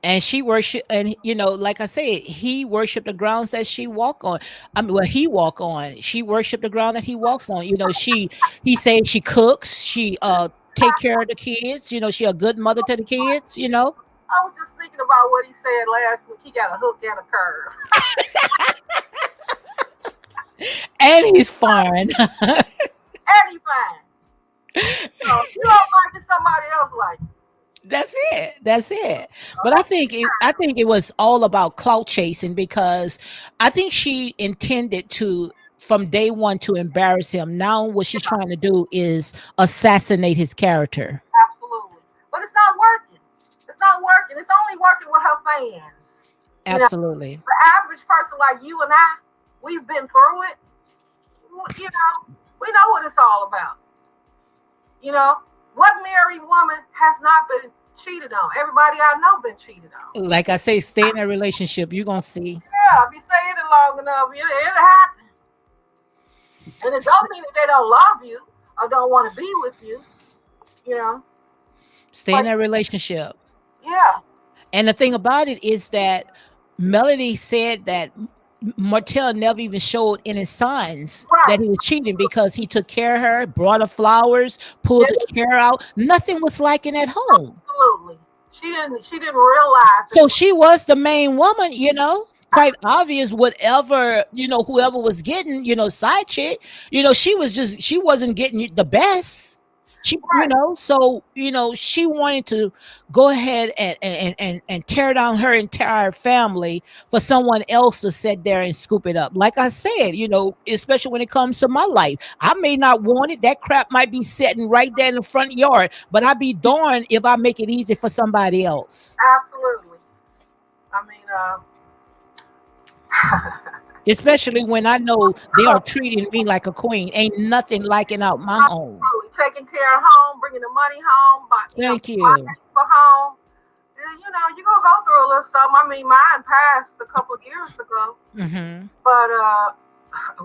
And she worship, and like I said, he worshiped the grounds that she walk on. I mean, well, he walk on. She worshiped the ground that he walks on. He said she cooks, she take care of the kids. She a good mother to the kids. I was just thinking about what he said last week. He got a hook and a curve. And he's foreign. Everything. So if you don't like it, somebody else like it. That's it. That's it. So But I that's think it was all about clout chasing, because I think she intended to, from day one, to embarrass him. Now what she's trying to do is assassinate his character. absolutely. But it's not working. It's not working. It's only working with her fans. Absolutely. The average person like you and I, we've been through it. We know what it's all about. You know, what married woman has not been cheated on? Everybody I know been cheated on. Like I say, stay in that relationship. You're gonna see. Yeah, if you say it long enough, it'll happen. And it don't mean that they don't love you or don't want to be with you, you know. Stay in But that relationship. yeah, And the thing about it is that Melody said that Martell never even showed any signs that right. he was cheating, because he took care of her, brought her flowers, pulled Yeah, the chair out. Nothing was like it at home. absolutely. She didn't realize that So she was the main woman, quite obvious, whatever, whoever was getting, side chick, she wasn't getting the best. right. So, she wanted to go ahead and tear down her entire family for someone else to sit there and scoop it up. Like I said, especially when it comes to my life, I may not want it. That crap might be sitting right there in the front yard, but I'd be darned if I make it easy for somebody else. Absolutely. I mean, Especially when I know they are treating me like a queen. Ain't nothing like it out my home. absolutely taking care of home, bringing the money home, but Thank you. buying for home. You're gonna go through a little something. I mean, mine passed a couple of years ago, Hmm. but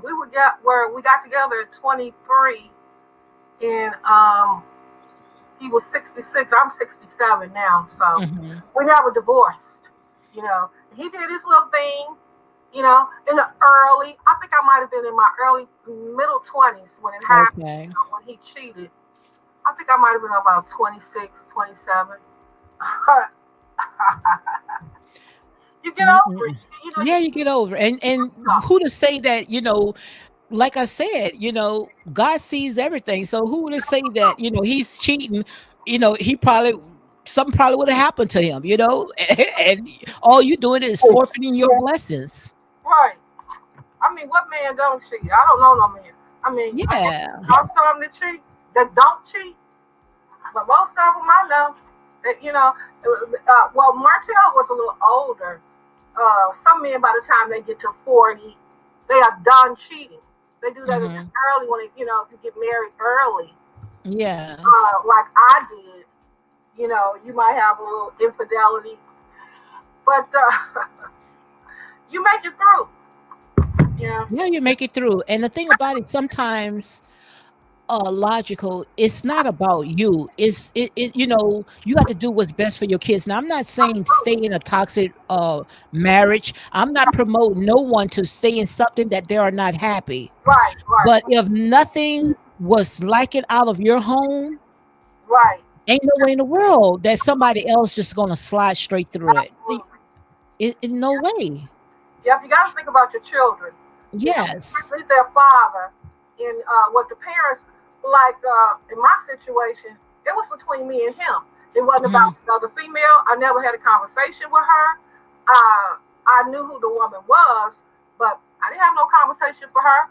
we would get where we got together at 23, and he was 66. I'm 67 now, so Hmm. we never divorced. He did his little thing. In the early, I think I might have been in my early middle 20s when it happened. Okay. When he cheated, I think I might have been about 26, 27. You get over it. Mm-mm. You Yeah, you get over it. And who to say that, like I said, God sees everything. So who to say that, he's cheating, he probably something probably would have happened to him, and all you doing is forfeiting your blessings. right. I mean, what man don't cheat? I don't know no man. I mean, I guess Yeah. there are some that cheat that don't cheat, but most of them I know that well, Martell was a little older. Some men by the time they get to 40, they are done cheating. They do that Hmm. early when if you get married early, Yes. like I did. You might have a little infidelity, but you make it through. Yeah. Yeah, you make it through. And the thing about it, sometimes logical, it's not about you. You got to do what's best for your kids. Now, I'm not saying to stay in a toxic marriage. I'm not promoting no one to stay in something that they are not happy. Right. Right. But if nothing was like it out of your home, Right. ain't no way in the world that somebody else just gonna slide straight through it. Absolutely. No way. Yep, you got to think about your children. Yes. Especially their father, and what the parents like. In my situation, it was between me and him. It wasn't Hmm. about another female. I never had a conversation with her. I knew who the woman was, but I didn't have no conversation for her,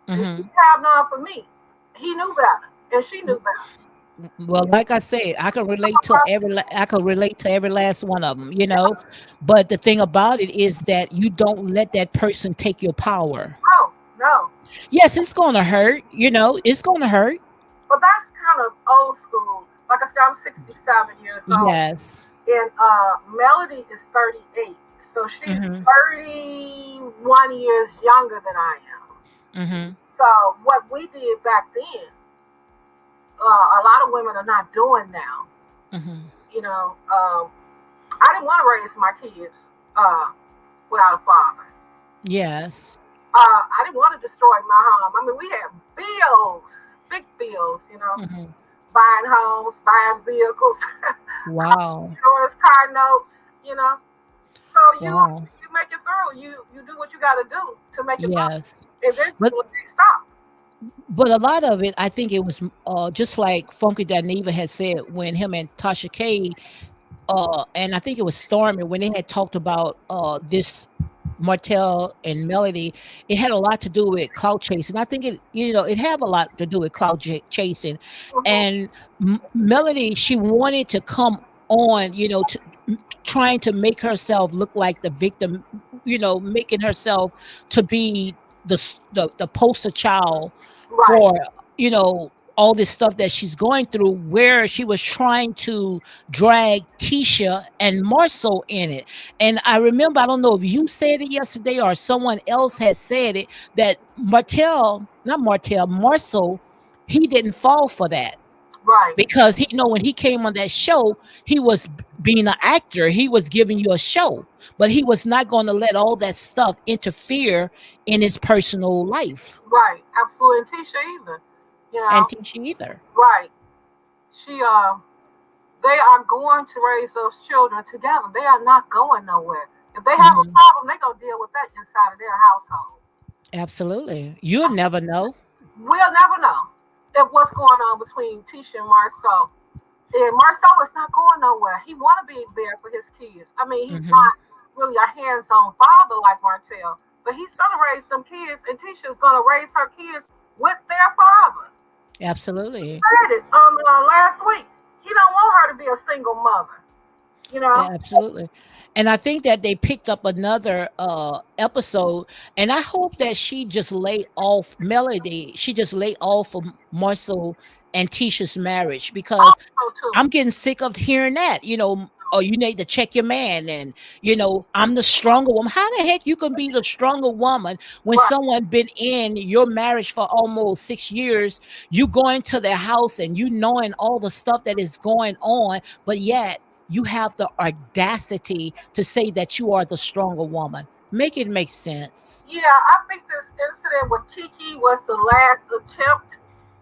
and she Hmm. didn't have none for me. He knew better, and she knew better. Well, like I said, I can relate to every last one of them, But the thing about it is that you don't let that person take your power. No, no. Yes, it's gonna hurt, it's gonna hurt. But that's kind of old school. Like I said, I'm 67 years old. Yes. And Melody is 38, so she's Mhm. 31 years younger than I am. Mhm. So what we did back then, a lot of women are not doing now. Mhm. You know, I didn't want to raise my kids without a father. Yes. I didn't want to destroy my home. I mean, we had bills, big bills. Mhm. Buying homes, buying vehicles, Wow. insurance, car notes. So Wow. you make it through. You do what you got to do to make it through. Yes. But Eventually, they stop. a lot of it, I think it was just like Funky Dineva had said when him and Tasha K and I think it was Stormy when they had talked about this Martell and Melody. It had a lot to do with cloud chasing. I think it had a lot to do with chasing. Hmm. And Melody, she wanted to come on, trying to make herself look like the victim, making herself to be the poster child Right, for all this stuff that she's going through, where she was trying to drag Tisha and Marceau in it. And I remember, I don't know if you said it yesterday or someone else has said it, that not Martell, Marceau, he didn't fall for that right, because when he came on that show, he was being an actor. He was giving you a show, but he was not going to let all that stuff interfere in his personal life right. Absolutely. And Tisha either. You and know, Tisha either. right. She they are going to raise those children together. They are not going nowhere. If they have a Hmm. problem, they're going to deal with that inside of their household. Absolutely. You'll never know. We'll never know if what's going on between Tisha and Marcel. And Marcel is not going nowhere. He want to be there for his kids. I mean, he's Hmm. not really a hands-on father like Martell, but he's going to raise some kids, and Tisha's going to raise her kids with their father. Absolutely. Said it last week. He don't want her to be a single mother. You Yeah, know. absolutely. And I think that they picked up another episode, and I hope that she just laid off Melody. She just laid off of Marcel and Tisha's marriage, because Also too. I'm getting sick of hearing that. Oh, you need to check your man, and I'm the stronger woman. How the heck you can be the stronger woman when Right. someone been in your marriage for almost 6 years? You going to their house and you knowing all the stuff that is going on, but yet you have the audacity to say that you are the stronger woman. Make it make sense. Yeah, I think this incident with Kiki was the last attempt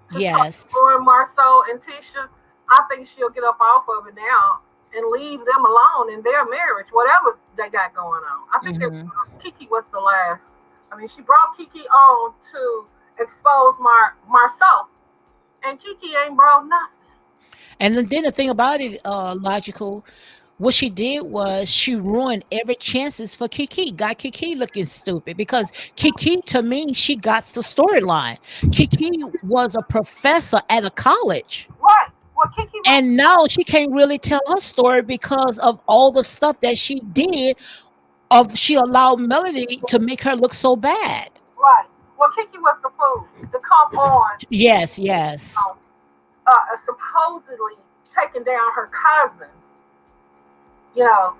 to try to Yes. ruin Marceau and Tisha. I think she'll get up off of it now and leave them alone in their marriage, whatever they got going on. I think that Hmm. Kiki was the last. I mean, she brought Kiki on to expose Marceau, and Kiki ain't brought nothing. And then the thing about it, logical, what she did was she ruined every chances for Kiki. Got Kiki looking stupid, because Kiki, to me, she got the storyline. Kiki was a professor at a college, Right. Well, Kiki was and now she can't really tell her story because of all the stuff that she did. Of She allowed Melody to make her look so bad. right. Well, Kiki was supposed to come on, Yes, yes. um, supposedly taking down her cousin, you know,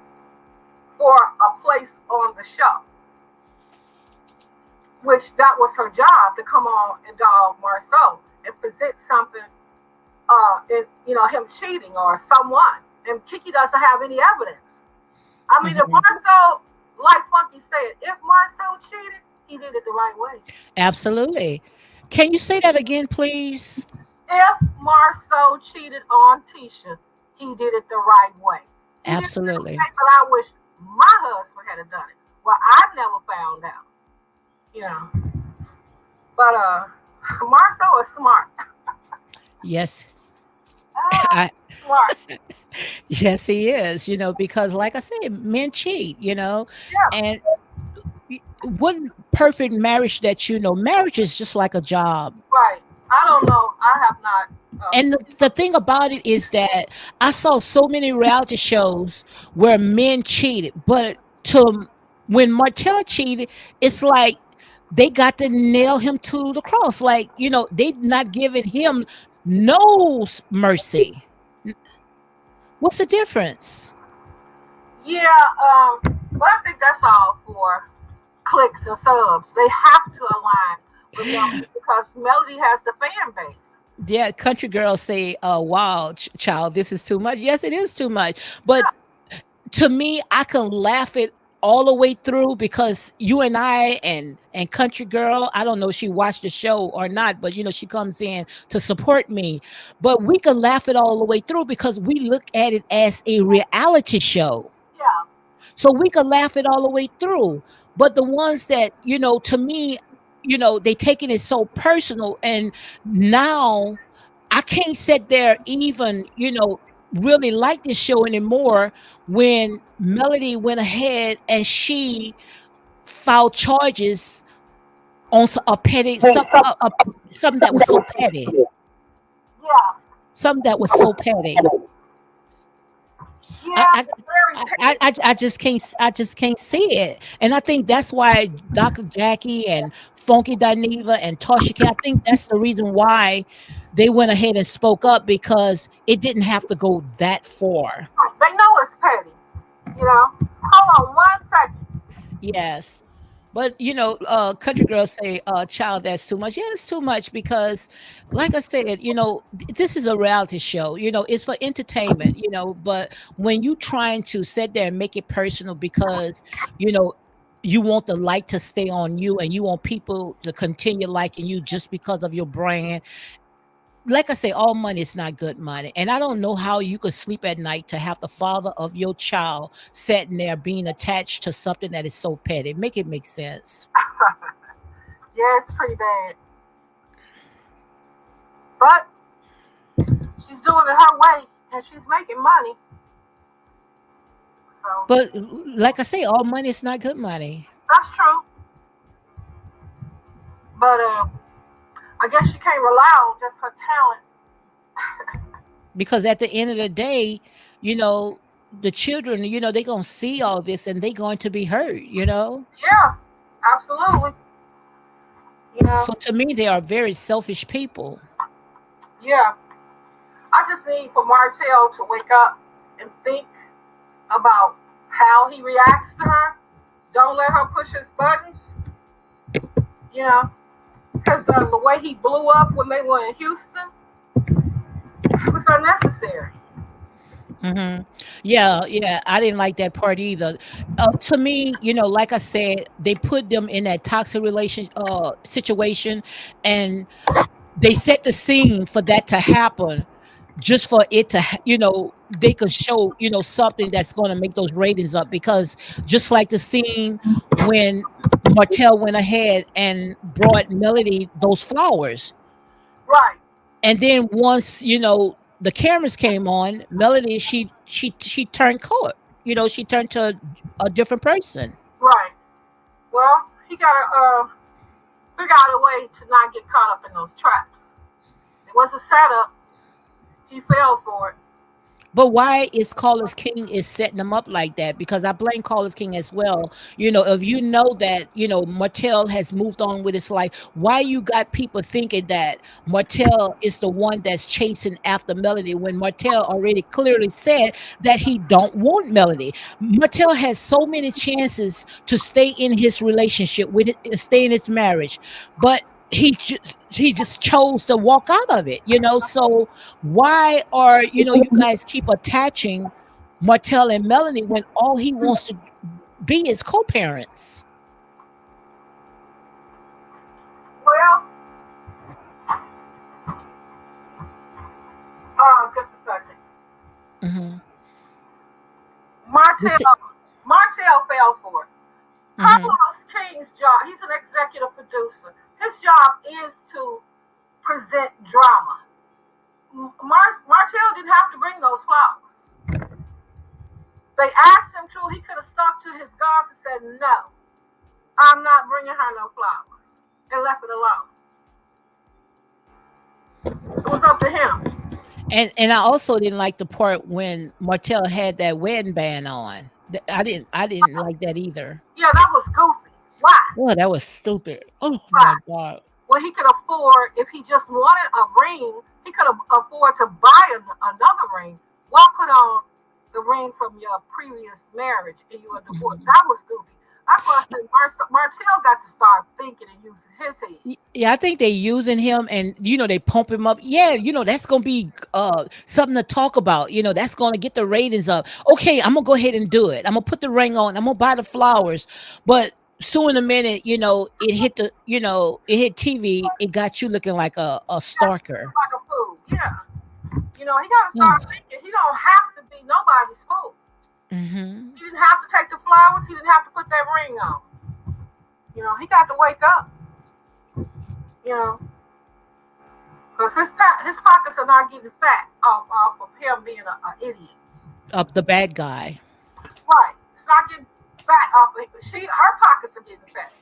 for a place on the show, which that was her job to come on and dog Marceau and present something, in him cheating or someone. And Kiki doesn't have any evidence. I mean, if Hmm. Marceau, like Funky said, if Marceau cheated, he did it the right way. Absolutely. Can you say that again, please? If Marceau cheated on Tisha, he did it the right way. He didn't do the Absolutely. thing that I wish my husband had done it. Well, I never found out, you know. But Marceau is smart. Yes. Ah, I smart. Yes, he is, because like I said, men cheat, Yeah, and one perfect marriage that marriage is just like a job. right. I don't know. I have not. And the thing about it is that I saw so many reality shows where men cheated, but to when Martell cheated, it's like they got to nail him to the cross. Like, they not giving him no mercy. What's the difference? Yeah, but I think that's all for clicks and subs. They have to align with Melody because Melody has the fan base. Yeah, country girls say, wow, child, this is too much. Yes, it is too much. But to me, I can laugh it all the way through, because you and I and country girl, I don't know if she watched the show or not, but she comes in to support me. But we can laugh it all the way through because we look at it as a reality show. Yeah, So we could laugh it all the way through. But the ones that, to me, they taking it so personal. And now I can't sit there even, really like this show anymore, when Melody went ahead and she filed charges on a petty, something that was so petty. yeah, Something that was so petty. I, yeah. I It's very I just can't see it, and I think that's why Dr. Jackie and Funky Dineva and Tasha K. I think that's the reason why they went ahead and spoke up, because it didn't have to go that far. they know it's petty. You know. Hold on 1 second. Yes. But country girls say, child, that's too much. Yeah, it's too much because, like I said, this is a reality show. It's for entertainment, but when you trying to sit there and make it personal because, you know, you want the light to stay on you and you want people to continue liking you just because of your brand, like I say, all money is not good money. And I don't know how you could sleep at night to have the father of your child sitting there being attached to something that is so petty. Make it make sense. Yeah, it's pretty bad. But she's doing it her way and she's making money. So But like I say, all money is not good money. that's true. But I guess she can't rely on just her talent. Because at the end of the day, you know, the children, they're going to see all this and they're going to be hurt. Yeah, absolutely. You know, So to me, they are very selfish people. yeah. I just need for Martell to wake up and think about how he reacts to her. Don't let her push his buttons. You know, because the way he blew up when they were in Houston was unnecessary. Hmm. Yeah, yeah, I didn't like that part either. To me, like I said, they put them in that toxic situation, and they set the scene for that to happen, just for it to, they could show, something that's going to make those ratings up. Because just like the scene when Martell went ahead and brought Melody those flowers, Right, and then once, the cameras came on, Melody, she turned cold. She turned to a different person. right. Well, he got to figure out a way to not get caught up in those traps. It was a setup. He fell for it. But why is Carlos King is setting them up like that? Because I blame Carlos King as well. If you know that, Martell has moved on with his life, why you got people thinking that Martell is the one that's chasing after Melody when Martell already clearly said that he don't want Melody. Martell has so many chances to stay in his relationship with it, stay in his marriage, but he just chose to walk out of it. So why are you guys keep attaching Martell and Melanie when all he wants to be is co-parents? Well, just a second. Hmm. Martell, Martell fell for it. Hmm. Carlos King's job, he's an executive producer. His job is to present drama. Martell didn't have to bring those flowers. They asked him to, he could have stuck to his guns and said, no, I'm not bringing her no flowers, and left it alone. It was up to him. And I also didn't like the part when Martell had that wedding band on. I didn't like that either. Yeah, that was goofy. Why? Oh, that was stupid. Oh Why? my god. When he could afford, if he just wanted a ring, he could afford to buy another ring. Why put on the ring from your previous marriage and you were divorced? That was goofy. That's why I said Martell got to start thinking and using his head. Yeah, I think they using him, and they pump him up. Yeah, that's gonna be something to talk about. That's gonna get the ratings up. Okay, I'm gonna go ahead and do it. I'm gonna put the ring on. I'm gonna buy the flowers. But soon in a minute, it hit TV. It got you looking like a stalker. Like a fool. Yeah. He got to start thinking he don't have to be nobody's fool. Mm-hmm. He didn't have to take the flowers. He didn't have to put that ring on. He got to wake up. You know, because his pockets are not getting fat off of him being an idiot. Up the bad guy. Right. It's not getting fat off of it. Her pockets are getting fat.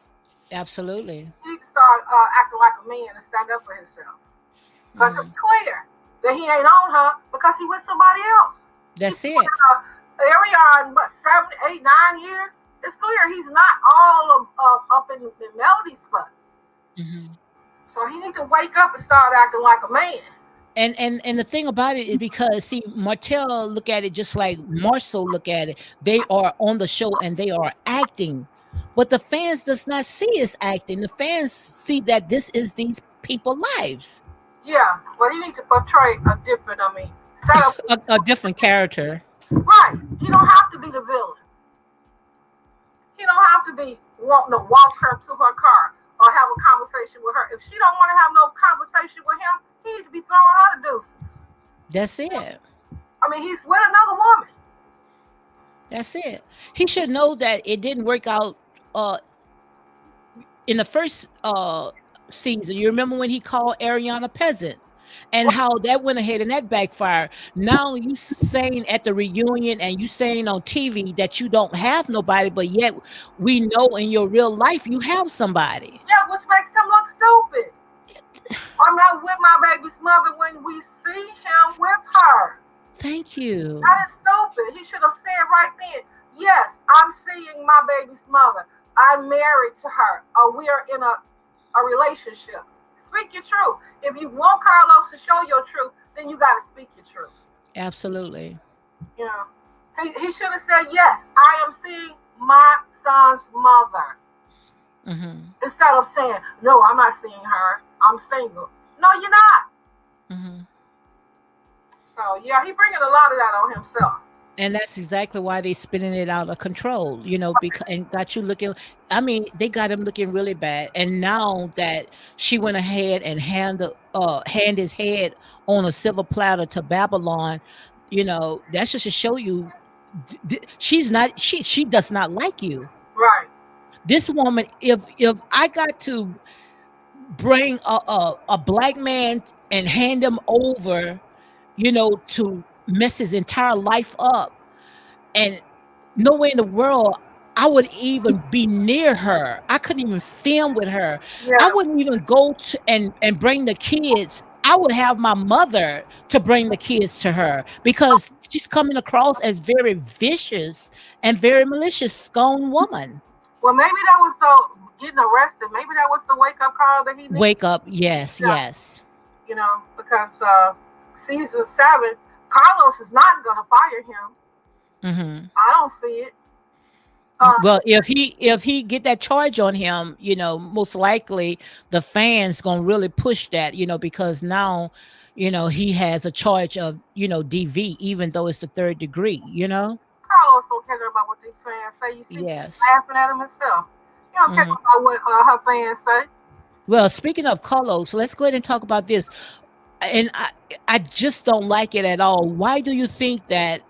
Absolutely. He needs to start acting like a man and stand up for himself. Because it's Mm. clear that he ain't on her because he with somebody else. He's That's been it. area in what 7, 8, 9 years. It's clear he's not all up in Melody's spot. Hmm. So he needs to wake up and start acting like a man. And the thing about it is, because see, Martell look at it just like Marceau look at it. They are on the show and they are acting, but the fans does not see us acting. The fans see that this is these people lives. Yeah, but he needs to portray a different. Set up. A different character. Right. He don't have to be the villain. He don't have to be wanting to walk her to her car or have a conversation with her. If she don't want to have no conversation with him, He needs to be throwing her the deuces. That's it. I mean, he's with another woman. That's it. He should know that it didn't work out uh in the first season. You remember when he called Ariana peasant and how that went ahead and that backfired. Now you saying at the reunion and you saying on TV that you don't have nobody, but yet we know in your real life you have somebody. Yeah, which makes him look stupid. I'm not with my baby's mother when we see him with her. Thank you. That is stupid. He should have said right then, yes, I'm seeing my baby's mother. I'm married to her. Or we are in a relationship. Speak your truth. If you want Carlos to show your truth, then you got to speak your truth. Absolutely. You know, he should have said, yes, I am seeing my son's mother. Hmm. Instead of saying, no, I'm not seeing her. I'm single. No, you're not. Hmm. So, yeah, he bringing a lot of that on himself. And that's exactly why they spinning it out of control, because and got you looking. I mean, they got him looking really bad. And now that she went ahead and hand his head on a silver platter to Babylon, that's just to show you she's not she does not like you. Right. This woman, if I got to bring a black man and hand him over, to mess his entire life up, and no way in the world I would even be near her. I couldn't even film with her. I Yeah. wouldn't even go to and bring the kids. I would have my mother to bring the kids to her because she's coming across as very vicious and very malicious, scorn woman. Well, maybe that was so getting arrested. Maybe that was the wake up call that he needed. Wake up, yes, Yeah. yes. Because season 7, Carlos is not going to fire him. Hmm. I don't see it. Uh, Well, if he get that charge on him, most likely the fans gonna really push that, because now, he has a charge of, DV, even though it's the third degree. Carlos don't care about what these fans say. You see, he's Yes. laughing at him himself. He don't care Hmm. about what her fans say. Well, speaking of Carlos, let's go ahead and talk about this. And I just don't like it at all. Why do you think that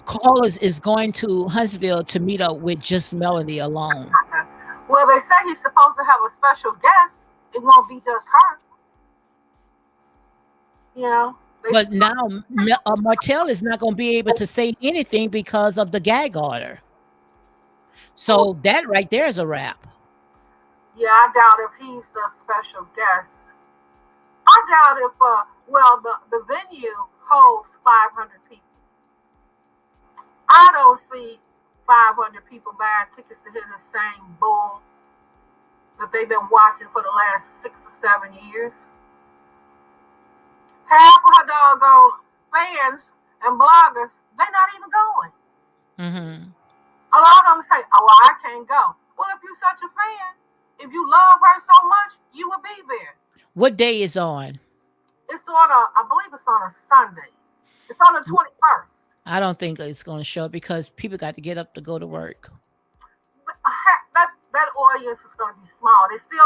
Carlos is going to Huntsville to meet up with just Melody alone? Well, they say he's supposed to have a special guest. It won't be just her. You know, they But now Martell is not going to be able to say anything because of the gag order. So that right there is a wrap. Yeah, I doubt if he's the special guest. I doubt if, well, the venue holds 500 people. I don't see 500 people buying tickets to hear the same bull that they've been watching for the last 6 or 7 years. Half of her doggone fans and bloggers, they're not even going. Hmm. A lot of them say, oh, well, I can't go. Well, if you're such a fan, if you love her so much, you will be there. What day is on? It's on I believe it's on a Sunday. It's on the 21st. I don't think it's going to show up because people got to get up to go to work. That audience is going to be small. They're still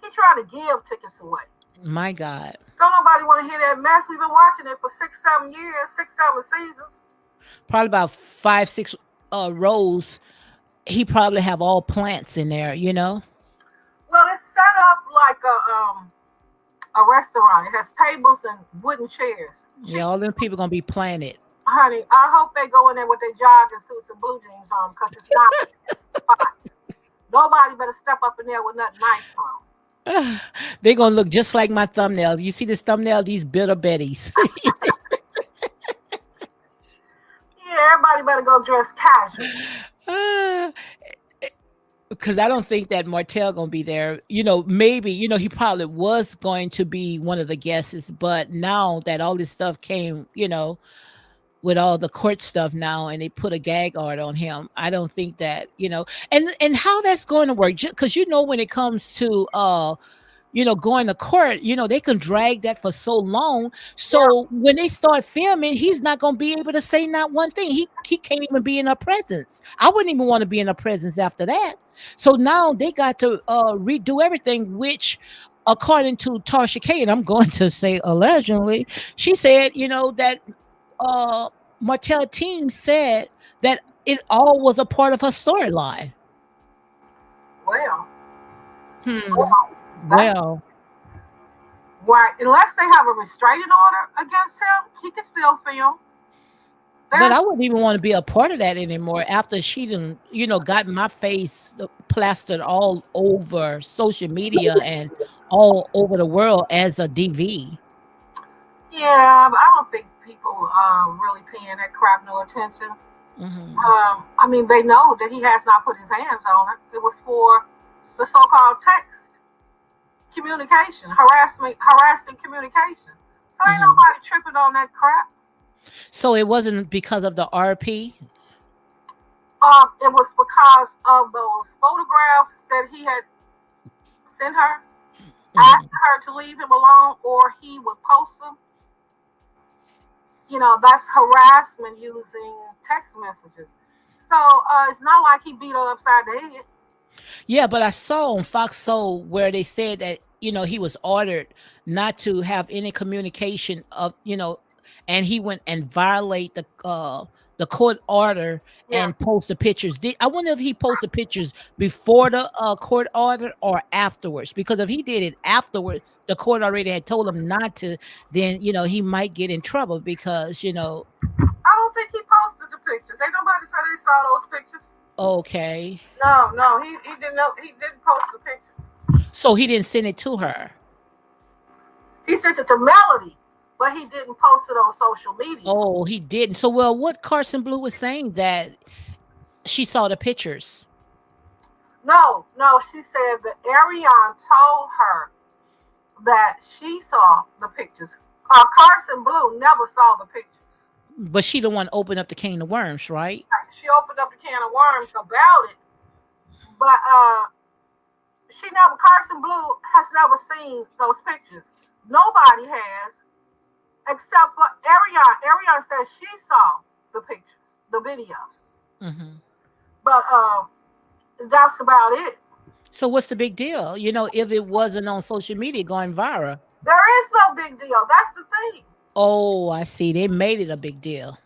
he's trying to give tickets away. My God. Don't nobody want to hear that mess. We've been watching it for 6, 7 years, 6, 7 seasons. Probably about 5, 6 rows. He probably have all plants in there. Well, it's set up like a restaurant. It has tables and wooden chairs. Yeah, all them people going to be planted. Honey, I hope they go in there with their jogging suits and blue jeans on because it's not a spot. Nobody better step up in there with nothing nice on. They're going to look just like my thumbnails. You see this thumbnail? These bitter betties. Yeah, everybody better go dress casual. Because I don't think that Martell gonna be there. Maybe he probably was going to be one of the guests, but now that all this stuff came, with all the court stuff now, and they put a gag order on him, I don't think that and how that's going to work. Because when it comes to going to court, they can drag that for so long. Yeah. So when they start filming, he's not going to be able to say not one thing. He can't even be in her presence. I wouldn't even want to be in her presence after that. So now they got to redo everything, which according to Tarsha K, and I'm going to say allegedly, she said, that uh Martell Teen said that it all was a part of her storyline. Well, Hmm. well, that's Well, why. Unless they have a restraining order against him, he can still film. but There's I wouldn't even want to be a part of that anymore after she done, got my face plastered all over social media and all over the world as a DV. yeah, but I don't think people really paying that crap no attention. Hmm. I mean, they know that he has not put his hands on it. It was for the so-called text communication, harassing communication. So ain't Hmm. nobody tripping on that crap. So it wasn't because of the RP. It was because of those photographs that he had sent her, Hmm. asking her to leave him alone, or he would post them. That's harassment using text messages. So it's not like he beat her upside the head. Yeah, but I saw on Fox Soul where they said that he was ordered not to have any communication of and he went and violate the court order Yeah, and post the pictures. I wonder if he posted pictures before the court order or afterwards, because if he did it afterwards, the court already had told him not to. Then he might get in trouble because I don't think he posted the pictures. Ain't nobody said they saw those pictures. okay, No, no, he didn't know. He didn't post the pictures. so he didn't send it to her. He sent it to Melody, but he didn't post it on social media. Oh, he didn't. So, well, what Carson Blue was saying that she saw the pictures. No, no, she said that Ariane told her that she saw the pictures. Carson Blue never saw the pictures. But she the one opened up the can of worms, right? She opened up the can of worms about it, but Carson Blue has never seen those pictures. Nobody has, except for Ariane. Ariane says she saw the pictures, the video, Hmm. but that's about it. So what's the big deal? If it wasn't on social media going viral. There is no big deal. That's the thing. Oh, I see. They made it a big deal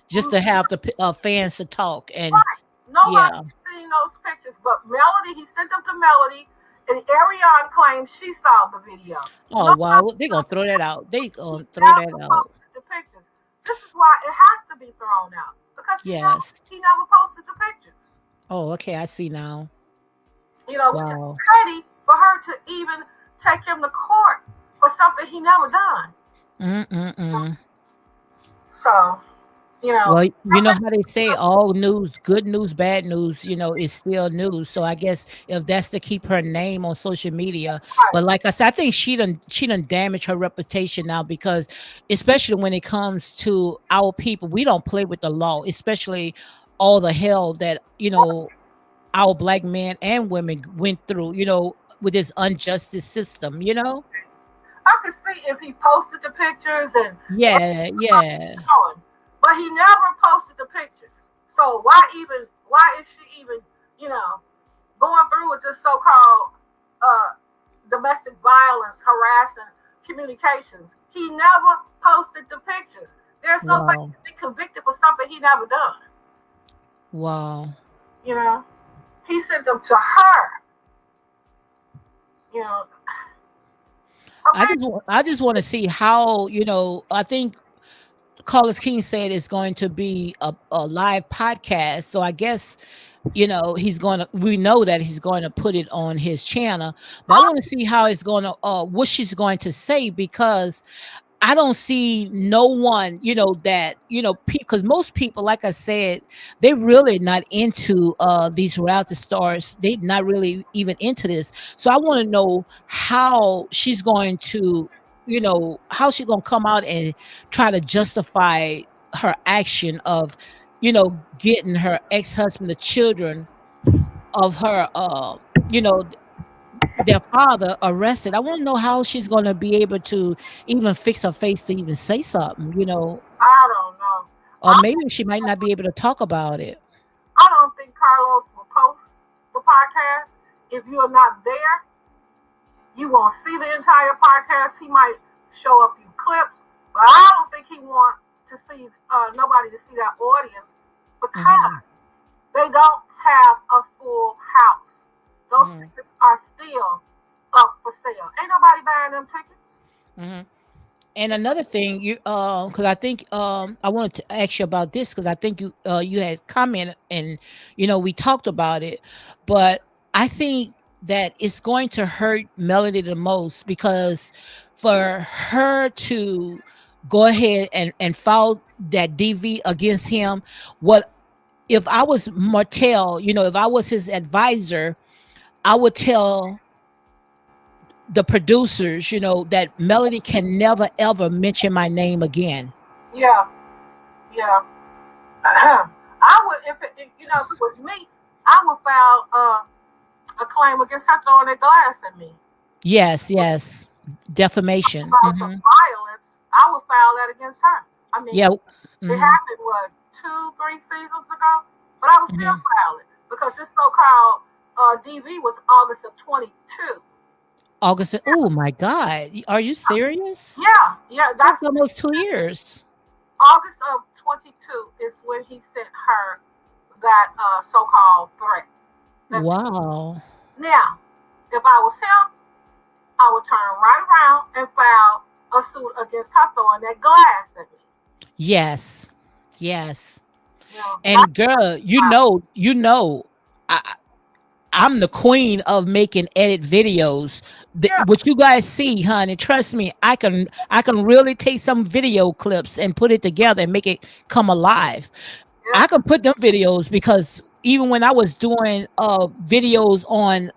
just to have the fans to talk. And Right. Nobody yeah. seen those pictures, but Melody. He sent them to Melody, and Ariane claims she saw the video. Oh, Nobody wow. They're going to throw that out. They He going to throw that never out. posted the pictures. This is why it has to be thrown out because Yes. he never posted the pictures. Oh, okay. I see now. Which is Wow. petty for her to even take him to court for something he never done. Mm-mm-mm. So, Well, you know how they say all news, good news, bad news, is still news. So I guess if that's to keep her name on social media, right, but like I said, I think she done damaged her reputation now, because especially when it comes to our people, we don't play with the law, especially all the hell that our black men and women went through, with this unjustice system. I could see if he posted the pictures and Yeah, yeah. showing, but he never posted the pictures. So why is she even, you know, going through with this so-called uh, domestic violence, harassing communications? He never posted the pictures. There's no way Wow. to be convicted for something he never done. Wow. You know, he sent them to her. You know, imagine. I just want to see how, I think Carlos King said it's going to be a live podcast. So I guess, we know that he's going to put it on his channel, but I want to see how it's going to, what she's going to say, because I don't see no one, that, because most people, like I said, they really not into these reality stars. They not really even into this. So I want to know how she's going to, how she's going to come out and try to justify her action of, getting her ex-husband, the children of her, you know, their father arrested. I want to know how she's going to be able to even fix her face to even say something. I don't know. Or maybe she might not be able to talk about it. I don't think Carlos will post the podcast if you're not there. You won't see the entire podcast. He might show a few clips, but I don't think he want to see nobody to see that audience Mm-hmm. because they don't have a full house. Those Mm-hmm. tickets are still up for sale. Ain't nobody buying them tickets. Mm-hmm. And another thing, you because I think I wanted to ask you about this because I think you had commented and we talked about it, but I think that it's going to hurt Melody the most because for her to go ahead and file that DV against him, what if I was Martell, if I was his advisor, I would tell the producers, that Melody can never ever mention my name again. Yeah, yeah. I would if it was me, I would file a claim against her throwing a glass at me. Yes, yes. Defamation. About some Hmm. violence, I would file that against her. I mean, Yeah. it Hmm. happened what 2, 3 seasons ago, but I would still Hmm. file it because this so-called DV was August of 22. August. Oh my God. Are you serious? Yeah, yeah, That's that's almost 2 years. August of 22 is when he sent her that so-called threat. That Wow. now, if I was him, I would turn right around and file a suit against her throwing that glass at me. Yes. Yes. That's And girl, I, I'm the queen of making edit videos. yeah, What you guys see, honey, trust me, I can really take some video clips and put it together and make it come alive. yeah, I can put them videos because even when I was doing videos on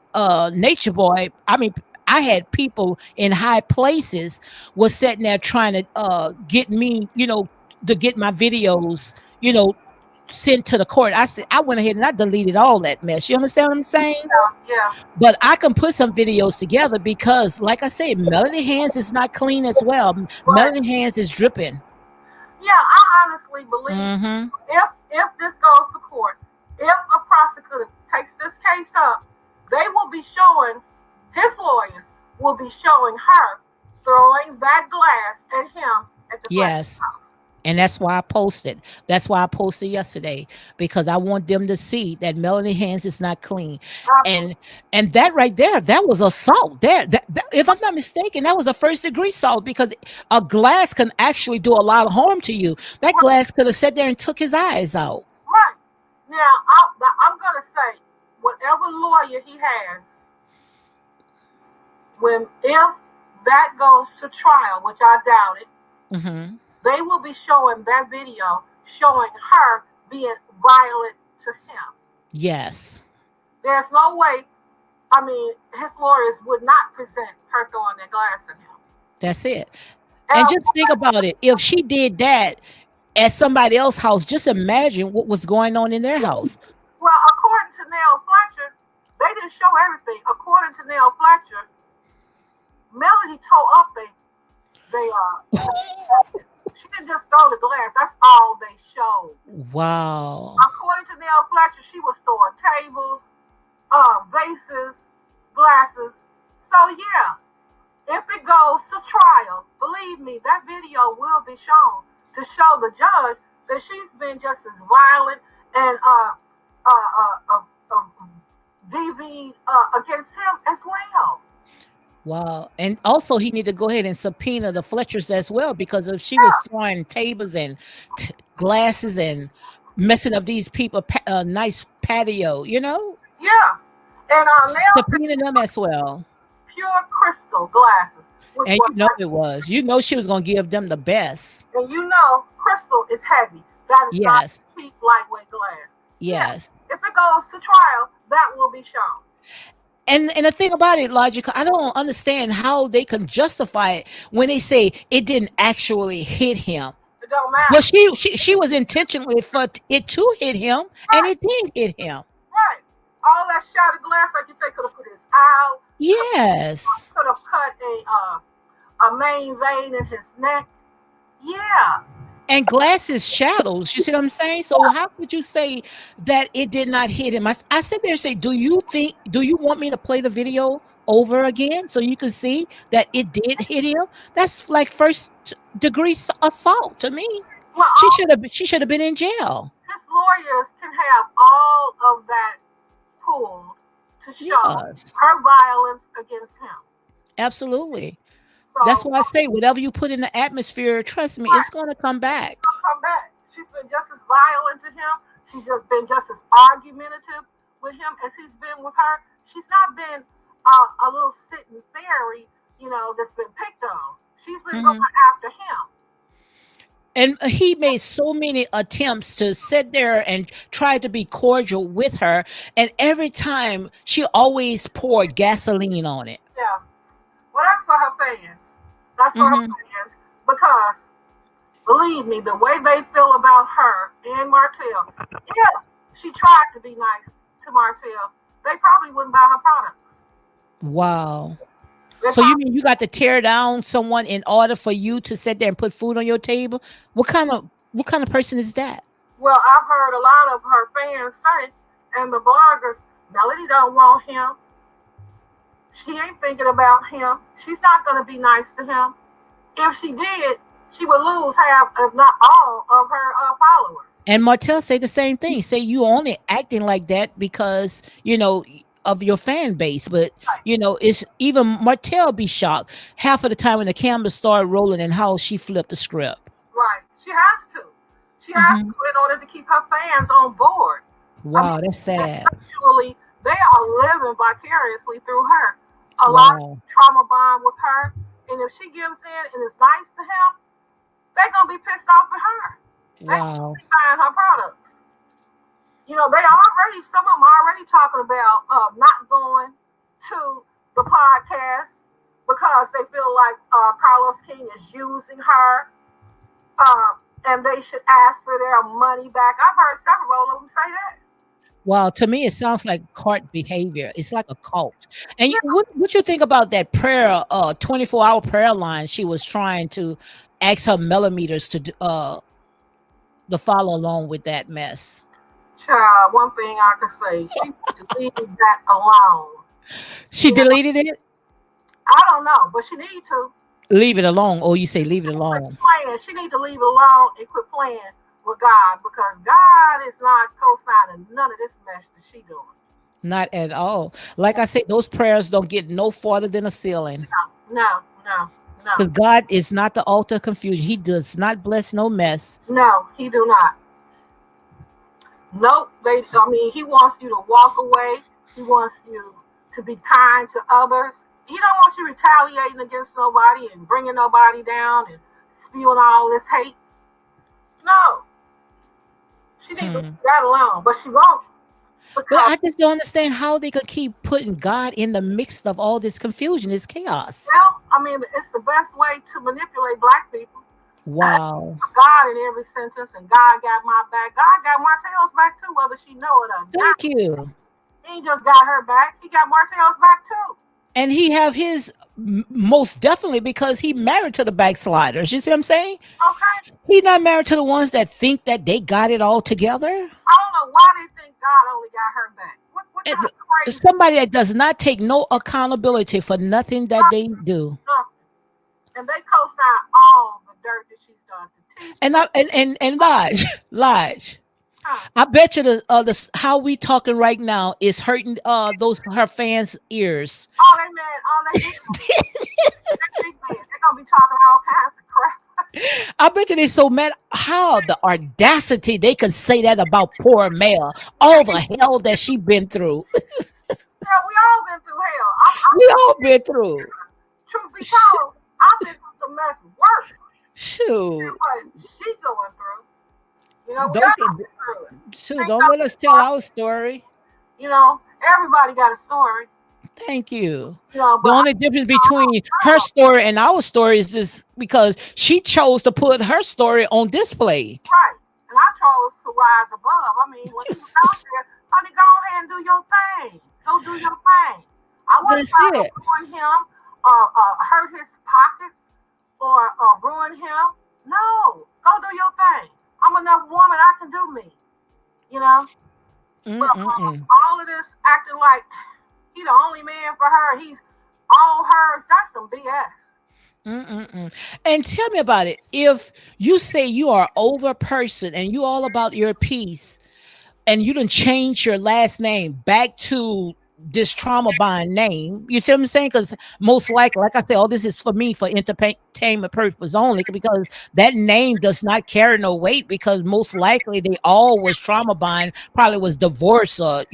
Nature Boy, I mean I had people in high places was sitting there trying to get me, to get my videos, you know, sent to the court. I said I went ahead and I deleted all that mess. You understand what I'm saying? yeah, yeah. But I can put some videos together because, like I said, Melody Hands is not clean as well. Right. Melody Hands is dripping. Yeah, I honestly believe Mm-hmm. if this goes to court, if a prosecutor takes this case up, they will be showing his lawyers will be showing her throwing that glass at him at the Fletcher Yes. house. And that's why I posted. That's why I posted yesterday because I want them to see that Melanie Hands is not clean. Absolutely. And that right there, that was assault. If I'm not mistaken, that was a first degree assault because a glass can actually do a lot of harm to you. That Right. glass could have sat there and took his eyes out. Right. Now, I'm going to say, whatever lawyer he has, if that goes to trial, which I doubt it, Hmm. they will be showing that video showing her being violent to him. Yes, There's no way, I mean, his lawyers would not present her throwing their glass at him. that's it. And And, just think about it. If she did that at somebody else's house, just imagine what was going on in their house. well, according to Neil Fletcher, they didn't show everything. According to Neil Fletcher, Melody tore up she didn't just throw the glass. That's all they showed. Wow. According to Neil Fletcher, she was throwing tables, vases, glasses. So yeah, if it goes to trial, believe me, that video will be shown to show the judge that she's been just as violent and DV against him as well. Wow. And also he need to go ahead and subpoena the Fletchers as well because if she was throwing tables and glasses and messing up these people nice patio, Yeah, and nails and subpoena them as well. pure crystal glasses, which And was it was. She was going to give them the best. and crystal is heavy. That is not Yes. cheap lightweight glass. Yeah, Yes. if it goes to trial, that will be shown. And the thing about it, Logical, I don't understand how they can justify it when they say it didn't actually hit him. It don't Well, matter. she was intentionally for it to hit him, and Right, it did hit him. right. All that shattered glass, like you say, could have put his eye, Yes. could have cut a main vein in his neck. Yeah, And glass is shadows. You see what I'm saying? So how could you say that it did not hit him? I sit there and say, do you want me to play the video? over again so you can see that it did hit him. That's like first degree assault to me. Well, She should have been in jail. his lawyers can have all of that pulled to show Yes, her violence against him. absolutely. That's So, why I say whatever you put in the atmosphere, trust me, it's right, gonna come it's back. gonna come back. She's been just as violent to him. She's just been just as argumentative with him as he's been with her. She's not been a little sitting fairy, that's been picked on. She's been Mhm. going after him. And he made so many attempts to sit there and try to be cordial with her, and every time she always poured gasoline on it. Yeah. Well, that's for her fans. That's for her Mhm. fans because believe me, the way they feel about her and Martell, if she tried to be nice to Martell, they probably wouldn't buy her products. Wow. They So you probably, mean you got to tear down someone in order for you to sit there and put food on your table? What kind of person is that? well, I've heard a lot of her fans say, and the bloggers, Melody don't want him. She ain't thinking about him. She's not going to be nice to him. If she did, she would lose half, if not all, of her followers. And Martell say the same thing. Say you only acting like that because of your fan base, but Right. it's even Martell be shocked half of the time when the cameras start rolling and how she flipped the script. Right. She has to. She has to Hmm. in order to keep her fans on board. I mean, Wow, that's sad. essentially, they are living vicariously through her. A lot of Wow, trauma bond with her. And if she gives in and is nice to him, they're going to be pissed off at her. They won't wow. be buying her products. They already, some of them are already talking about not going to the podcast because they feel like Carlos King is using her and they should ask for their money back. I've heard several of them say that. Wow, to me, it sounds like cult behavior. It's like a cult. And Yeah, what you think about that prayer, 24-hour prayer line she was trying to ask her millimeters to follow along with that mess? child, one thing I can say, she needs to leave that alone. She deleted it? I don't know, but she need to Leave it alone. Oh, you say leave it quit alone. playing. She need to leave it alone and quit playing with God because God is not co-signing none of this mess that she doing. Not at all. Like I said, those prayers don't get no farther than a ceiling. No, no, no, Because God is not the altar of confusion. He does not bless no mess. no. He do not. Nope. I mean, he wants you to walk away. He wants you to be kind to others. He don't want you retaliating against nobody and bringing nobody down and spewing all this hate. No, she needs to leave Hmm. that alone, but she won't But because, I just don't understand how they could keep putting God in the mix of all this confusion, this chaos. well, I mean, it's the best way to manipulate black people. Wow. God in every sentence, and God got my back. God got Martell's back too, whether she know it or not. Thank you. He ain't just got her back; he got Martell's back too. And he have his most definitely because he married to the backsliders. You see what I'm saying? Okay, He's not married to the ones that think that they got it all together. I don't know why they think God only got her back. What kind And of crazy somebody that does not take no accountability for nothing that they do. nothing? And they co-sign all the dirt that she's done to teach And them. I and Lodge, Lodge. Huh. I bet you the how we talking right now is hurting those her fans' ears. Oh, they mad. Oh, they big mad. They big mad. They're gonna be talking all kinds of crap. I bet you they so mad. How the audacity they can say that about poor Mel, all the hell that she been through. Yeah, we all been through hell. I'm We all been through. truth be told, I've been through some mess worse than Shoot, what she going through. We don't all been through it. shoot, Ain't don't let nothing us tell fun. our story. Everybody got a story. Thank you. But The only difference between her story and our story is just because she chose to put her story on display. right. And I chose to rise above. I mean, when he was out there, honey, go ahead and do your thing. Go do your thing. I wasn't That's trying to it. ruin him hurt his pockets or ruin him. No, go do your thing. I'm enough woman. I can do me. You know. But Mm-mm-mm. all of this acting like he the only man for her. He's All hers, that's some BS. Mm-mm-mm. And tell me about it. If you say you are over person and you all about your peace, and you didn't change your last name back to this trauma bond name. You see what I'm saying? Because most likely, like I said, all this is for me for entertainment purpose only, because that name does not carry no weight, because most likely they all was trauma bond, probably was divorce, or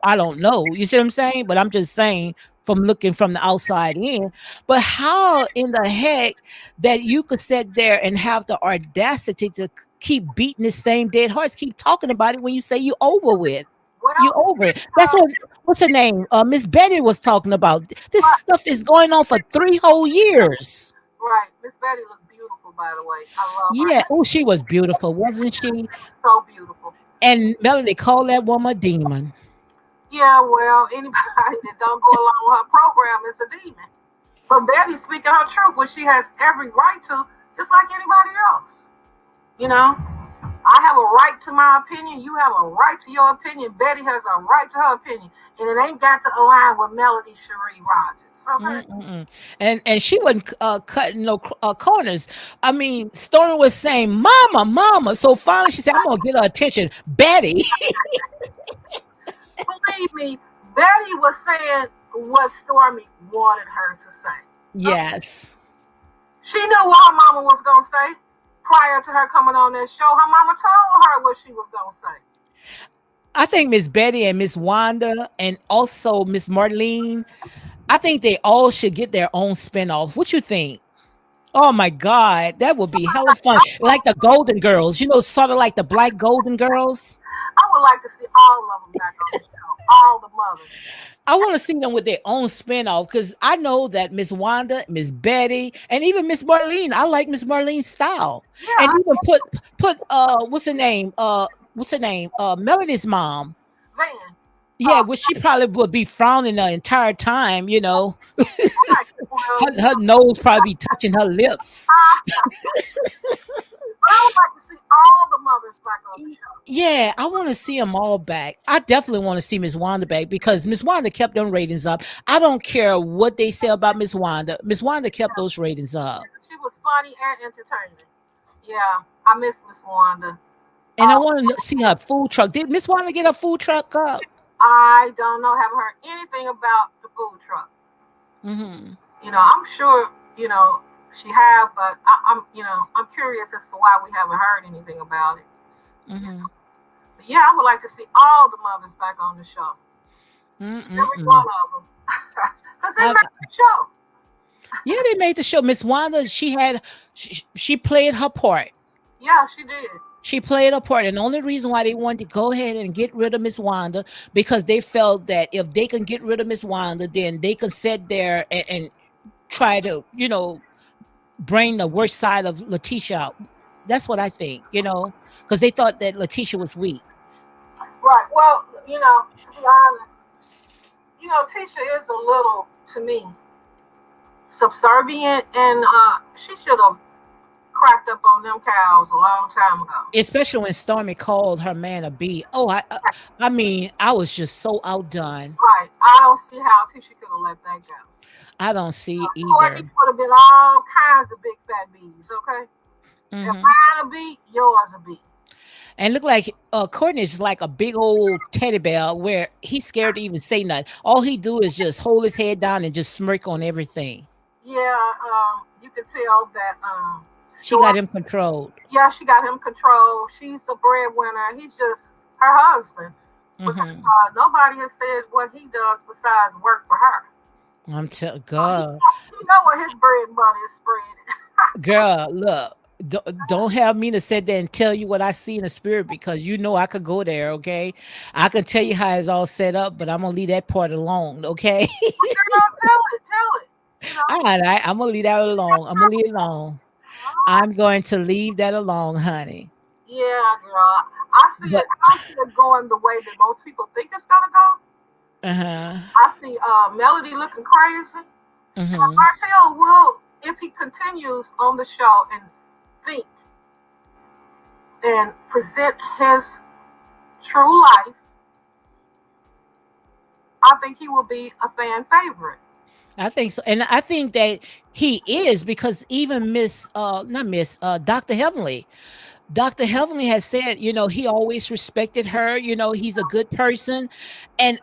I don't know. You see what I'm saying? But I'm just saying, from looking from the outside in. But how in the heck that you could sit there and have the audacity to keep beating the same dead horse, keep talking about it when you say you over with? You Well, over it. That's what's her name? Miss Betty was talking about. This right, stuff is going on for 3 whole years. right. Miss Betty looked beautiful, by the way. I love her. Yeah. Oh, she was beautiful, wasn't she? So beautiful. And Melanie called that woman a demon. Yeah, well, anybody that don't go along with her program is a demon. But Betty's speaking her truth, which she has every right to, just like anybody else. You know, I have a right to my opinion. You have a right to your opinion. Betty has a right to her opinion, and it ain't got to align with Melody Cherie Rogers. Okay. Mm-mm-mm. And she wasn't cutting no corners. I mean, Stormy was saying, "Mama, mama." So finally, she said, "I'm gonna get her attention, Betty." Believe me, Betty was saying what Stormy wanted her to say. Okay? Yes. She knew what her mama was gonna say prior to her coming on that show. Her mama told her what she was gonna say. I think Miss Betty and Miss Wanda and also Miss Marlene, I think they all should get their own spinoff. What you think? Oh my God, that would be hella fun. Like the Golden Girls, sort of like the Black Golden Girls. I would like to see all of them back on the show. All the mothers. I want to see them with their own spinoff, because I know that Miss Wanda, Miss Betty, and even Miss Marlene. I like Miss Marlene's style, and Yeah, even put what's her name? Melody's mom. Van. Yeah, which she probably would be frowning the entire time. Right. Well, Her nose probably be touching her lips. but I would like to see all the mothers back on the show. Yeah, I want to see them all back. I definitely want to see Miss Wanda back, because Miss Wanda kept them ratings up. I don't care what they say about Miss Wanda. Miss Wanda kept those ratings up. She was funny and entertaining. Yeah, I miss Miss Wanda. And I want to see her food truck. Did Miss Wanda get a food truck up? I don't know, haven't heard anything about the food truck. Hmm. I'm sure, she have, but I'm curious as to why we haven't heard anything about it. Hmm. But yeah, I would like to see all the mothers back on the show. Every one Mm-mm-mm. of them. Because they Uh, made the show. yeah, they made the show. Miss Wanda, she played her part. Yeah, she did. She played a part, and the only reason why they wanted to go ahead and get rid of Miss Wanda, because they felt that if they can get rid of Miss Wanda, then they can sit there and try to, bring the worst side of Letitia out. That's what I think, because they thought that Letitia was weak. Right. Well, to be honest, Tisha is a little, to me, subservient, and she should have cracked up on them cows a long time ago. Especially when Stormy called her man a B. Oh, I mean, I was just so outdone. Right. I don't see how Tisha could have let that go. I don't see Courtney either. would have been all kinds of big fat bees, okay? If Hmm. mine a bee, yours a bee. And look like Courtney is like a big old teddy bear, where he's scared to even say nothing. All he do is just hold his head down and just smirk on everything. Yeah, you can tell that She Storm. got him controlled. Yeah, she got him controlled. She's the breadwinner. He's just her husband. Because Hmm. nobody has said what he does besides work for her. I'm tell He, girl, he know what his bread and butter is spread. girl, look. Don't have me to sit there and tell you what I see in the spirit, because I could go there, okay? I can tell you how it's all set up, but I'm gonna leave that part alone, okay? Girl, tell it, tell it. You know, All right, I'm gonna leave that alone. I'm gonna leave it alone. uh, I'm going to leave that alone, honey. yeah, girl. I see it. But I don't see it going the way that most people think it's gonna go. uh-huh. I see Melody looking crazy. Mm-hmm. Martell will, if he continues on the show and think and present his true life, I think he will be a fan favorite. I think so, and I think that he is because even not Miss, Dr. Heavenly, Dr. Heavenly has said, he always respected her. He's a good person, and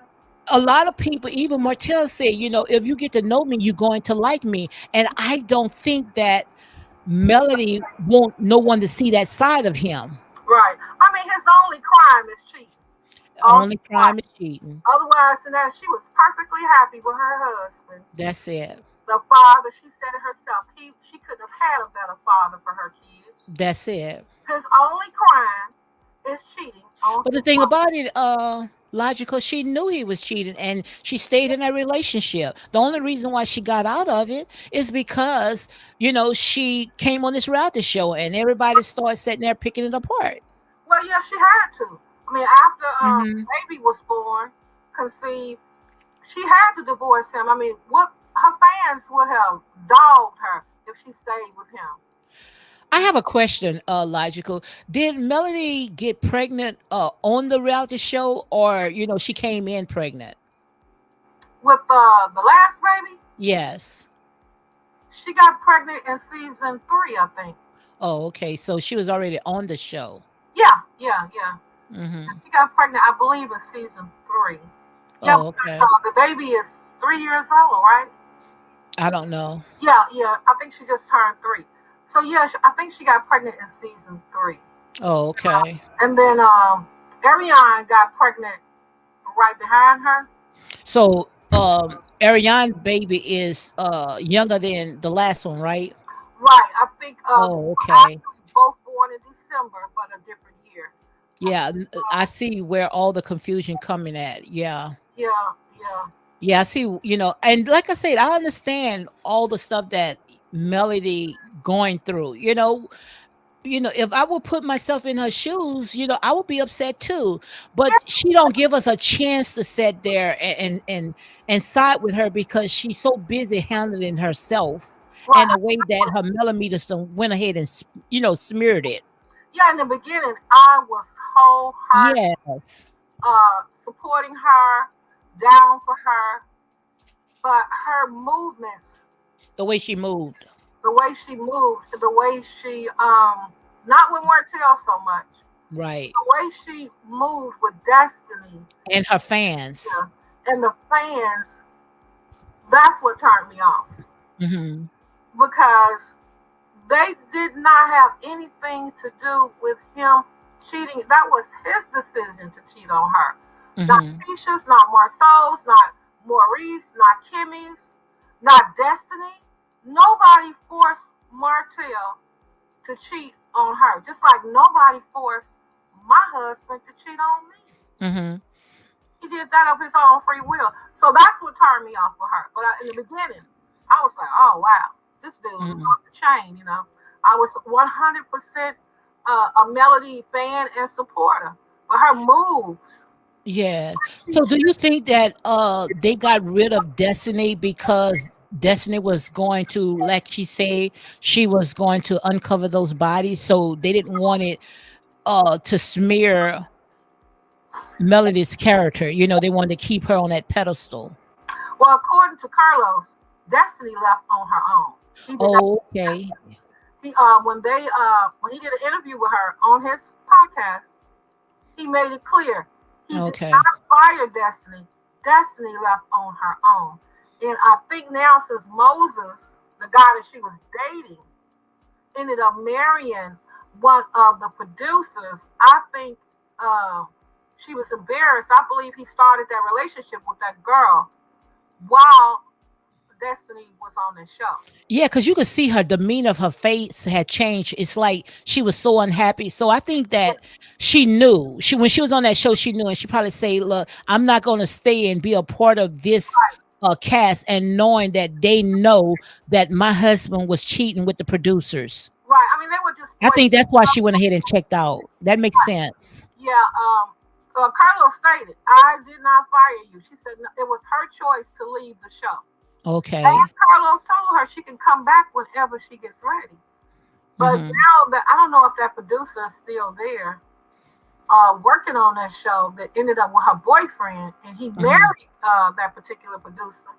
a lot of people, even Martell said, if you get to know me, you're going to like me, and I don't think that Melody want no one to see that side of him. Right. I mean, his only crime is cheating. Only Only crime crime. is cheating. Otherwise than that, she was perfectly happy with her husband. That's it. The father, she said it herself, she couldn't have had a better father for her kids. That's it. His only crime is cheating on But the his thing wife. about it, Logical, she knew he was cheating and she stayed in that relationship. The only reason why she got out of it is because, she came on this reality show and everybody started sitting there picking it apart. Well, yeah, she had to. I mean, after Hmm. baby was born, conceived, she had to divorce him. I mean, what her fans would have dogged her if she stayed with him. I have a question, Logical. Did Melody get pregnant on the reality show or, she came in pregnant? With the last baby, Yes. she got pregnant in season three, I think. Oh, okay. So she was already on the show. Yeah, yeah, yeah. Hmm. She got pregnant, I believe, in season three. Yeah, Oh, because okay. the baby is 3 years old, right? I don't know. Yeah, yeah. I think she just turned three. So yeah, I think she got pregnant in season three. Oh, okay. And then Ariane got pregnant right behind her. So, Ariane baby is younger than the last one, right? Right. I think they Oh, were okay. actually both born in December, but a different year. I Yeah, think. I see where all the confusion coming at. Yeah. Yeah, yeah, Yeah, I see, and like I said, I understand all the stuff that Melody going through. If I would put myself in her shoes, I would be upset too. But yeah. she don't give us a chance to sit there and side with her because she's so busy handling herself and Right. the way that her millimeters done went ahead and smeared it. Yeah. In the beginning, I was wholeheartedly Yes, supporting her, down for her, but her movements, the way she moved, the way she moved, the way she not with Martell so much, right, the way she moved with Destiny, and her fans. yeah, and the fans, that's what turned me off Hmm. because they did not have anything to do with him cheating. That was his decision to cheat on her. Not Hmm. Tisha's, not Marceau's, not Maurice, not Kimmy's, not Destiny. Nobody forced Martell to cheat on her. Just like nobody forced my husband to cheat on me. Hmm. He did that of his own free will. So that's what turned me off with her. But in the beginning, I was like, oh, wow, this dude is Hmm. off the chain. I was 100% a Melody fan and supporter. But her moves, Yeah. she, So she, do you think that they got rid of Destiny because Destiny was going to, like she say, she was going to uncover those bodies, so they didn't want it to smear Melody's character. They wanted to keep her on that pedestal. well, according to Carlos, Destiny left on her own. He did not. Oh, okay. He when he did an interview with her on his podcast, he made it clear he did Okay. not fire Destiny. Destiny left on her own. And I think now since Moses, the guy that she was dating, ended up marrying one of the producers, I think she was embarrassed. I believe he started that relationship with that girl while Destiny was on the show. Yeah, because you could see her demeanor of her face had changed. It's like she was so unhappy. So I think that she knew. When she was on that show, she knew, and she probably say, "Look, I'm not going to stay and be a part of this Right, cast," and knowing that they know that my husband was cheating with the producers. right. I mean, they were just I boys. think that's why she went ahead and checked out. That makes sense. Yeah, Carlos stated, I did not fire you. She said no, it was her choice to leave the show. Okay. And Carlos told her she can come back whenever she gets ready. But Hmm. now that I don't know if that producer is still there, working on that show that ended up with her boyfriend, and he Hmm. married that particular producer.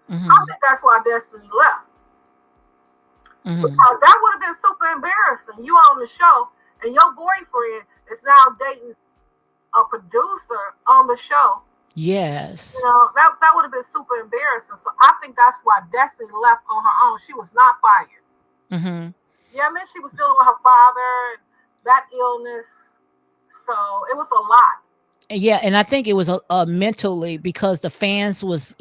I Mhm. think that's why Destiny left, Mhm. because that would have been super embarrassing. You on the show and your boyfriend is now dating a producer on the show. Yes. That would have been super embarrassing. So I think that's why Destiny left on her own. She was not fired. Mhm. Yeah, I mean she was dealing with her father and that illness, so it was a lot. Yeah, and I think it was mentally because the fans was,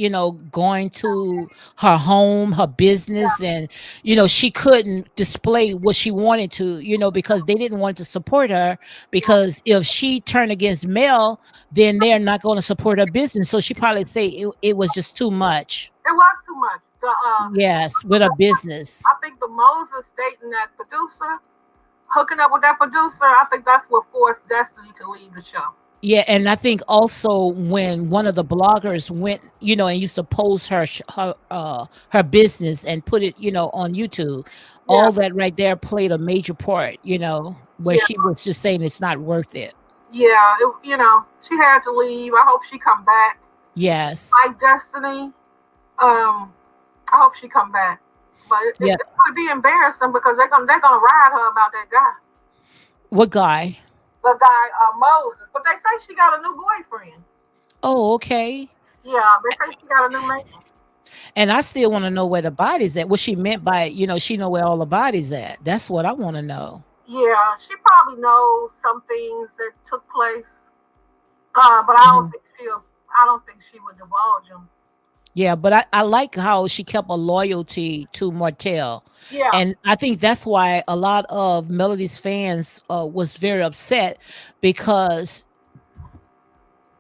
going to her home, her business, Yeah, and she couldn't display what she wanted to, because they didn't want to support her yeah, because if she turned against Mel, then they're not going to support her business. So she probably say it was just too much. it was too much. Yes, with her business. I think the Moses dating that producer, hooking up with that producer, I think that's what forced Destiny to leave the show. Yeah, and I think also when one of the bloggers went, and used to post her business and put it, on YouTube, Yeah, all that right there played a major part, where yeah, she was just saying it's not worth it. yeah. She had to leave. I hope she come back. Yes. Like Destiny, um, I hope she come back. But Yeah. it's gonna be embarrassing because they're gonna ride her about that guy, What guy? the guy Moses. But they say she got a new boyfriend. Oh, okay. Yeah, they say she got a new man. And I still want to know where the body's at. What she meant by, she know where all the body's at. That's what I want to know. Yeah, she probably knows some things that took place. But Mhm. I don't think she would divulge them. Yeah, but I like how she kept a loyalty to Martell. Yeah, And I think that's why a lot of Melody's fans was very upset because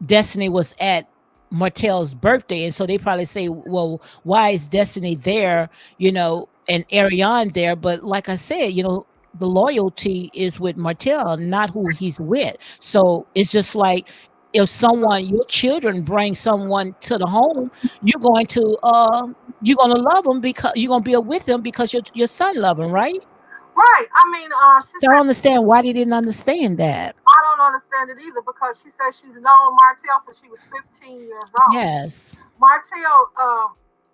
Destiny was at Martell's birthday. And so they probably say, well, why is Destiny there, and Ariane there? But like I said, the loyalty is with Martell, not who he's with. So it's just like if your children bring someone to the home, you're going to you're gonna love them because you're gonna be with them because your son love him, right? right. I mean, she So I don't said understand why they didn't understand that. I don't understand it either because she says she's known Martell since she was 15 years old. Yes. Martell,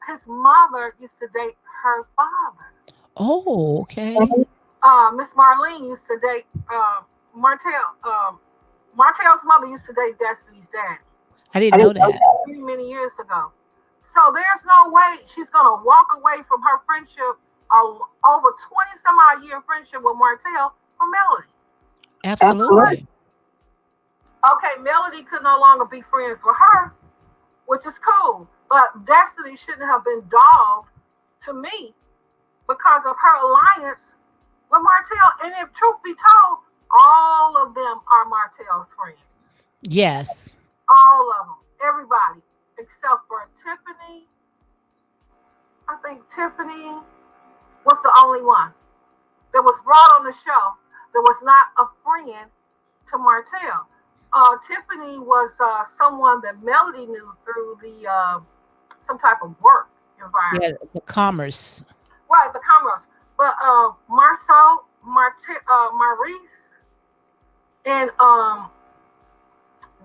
his mother used to date her father. Oh, okay. Miss Marlene used to date Martell. Martell's mother used to date Destiny's dad I didn't know that. many, many years ago. So there's no way she's gonna walk away from her friendship, over 20 some odd year friendship with Martell for Melody. Absolutely. Okay, Melody could no longer be friends with her, which is cool. But Destiny shouldn't have been dogged to me because of her alliance with Martell. And if truth be told, all of them are Martell's friends. Yes. All of them. Everybody. Except for Tiffany. I think Tiffany was the only one that was brought on the show that was not a friend to Martell. Tiffany was someone that Melody knew through the some type of work Yeah, environment. the commerce. Right, the commerce. But Maurice, and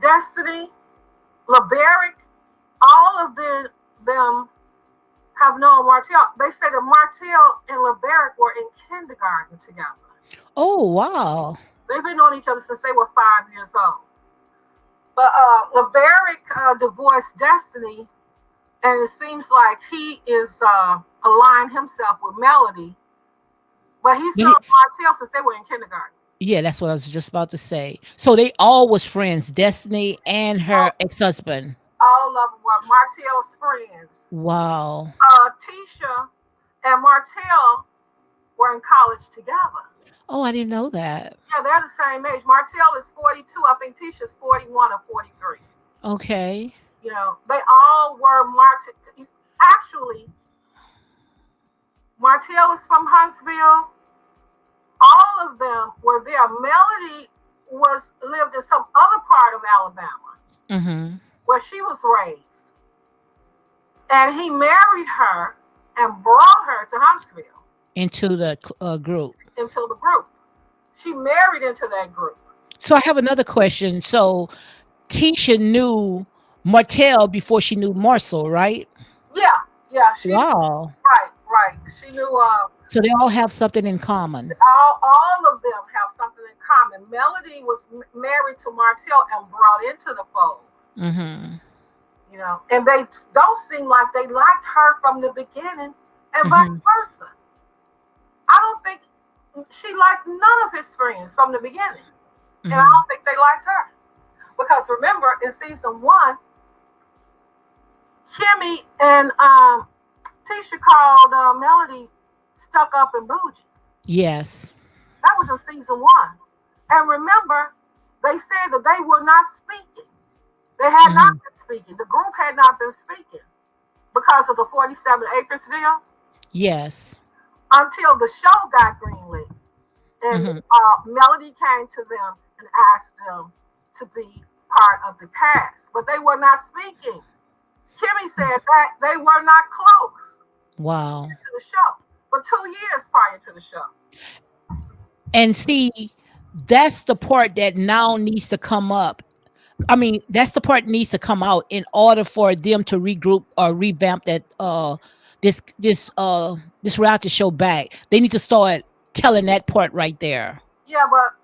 Destiny, LeBaric, all of them have known Martell. They say that Martell and LeBaric were in kindergarten together. Oh, wow. They've been knowing each other since they were 5 years old. But LeBaric divorced Destiny, and it seems like he is aligned himself with Melody. But he's But known Martell since they were in kindergarten. yeah, that's what I was just about to say. So they all was friends, Destiny and her All, ex-husband. all of them were Martell's friends. Wow. Tisha and Martell were in college together. Oh, I didn't know that. Yeah, they're the same age. Martell is 42. I think Tisha's 41 or 43. Okay. They all were Martell. Actually, Martell is from Huntsville. All of them were there. Melody was lived in some other part of Alabama Mm-hmm. where she was raised, and he married her and brought her to Huntsville Into the group. into the group. She married into that group. So I have another question. So Tisha knew Martell before she knew Marcel, right? Yeah, Yeah, she knew. Wow. Right, right. She knew. So they all have something in common. All of them have something in common. Melody was married to Martell and brought into the fold. Mm-hmm. And they don't seem like they liked her from the beginning, and vice Mm-hmm. versa. I don't think she liked none of his friends from the beginning, and I Mm-hmm. don't think they liked her because remember in season one, Kimmy and Tisha called Melody stuck up and bougie. Yes. That was in season one. And remember, they said that they were not speaking. They had not Mm-hmm. been speaking. The group had not been speaking because of the 47 acres deal Yes. until the show got greenlit. And Mm-hmm. Melody came to them and asked them to be part of the cast. But they were not speaking. Kimmy said that they were not close Wow. to the show for 2 years prior to the show. And see, that's the part that now needs to come up. I mean, that's the part needs to come out in order for them to regroup or revamp that this reality show back. They need to start telling that part right there Yeah, but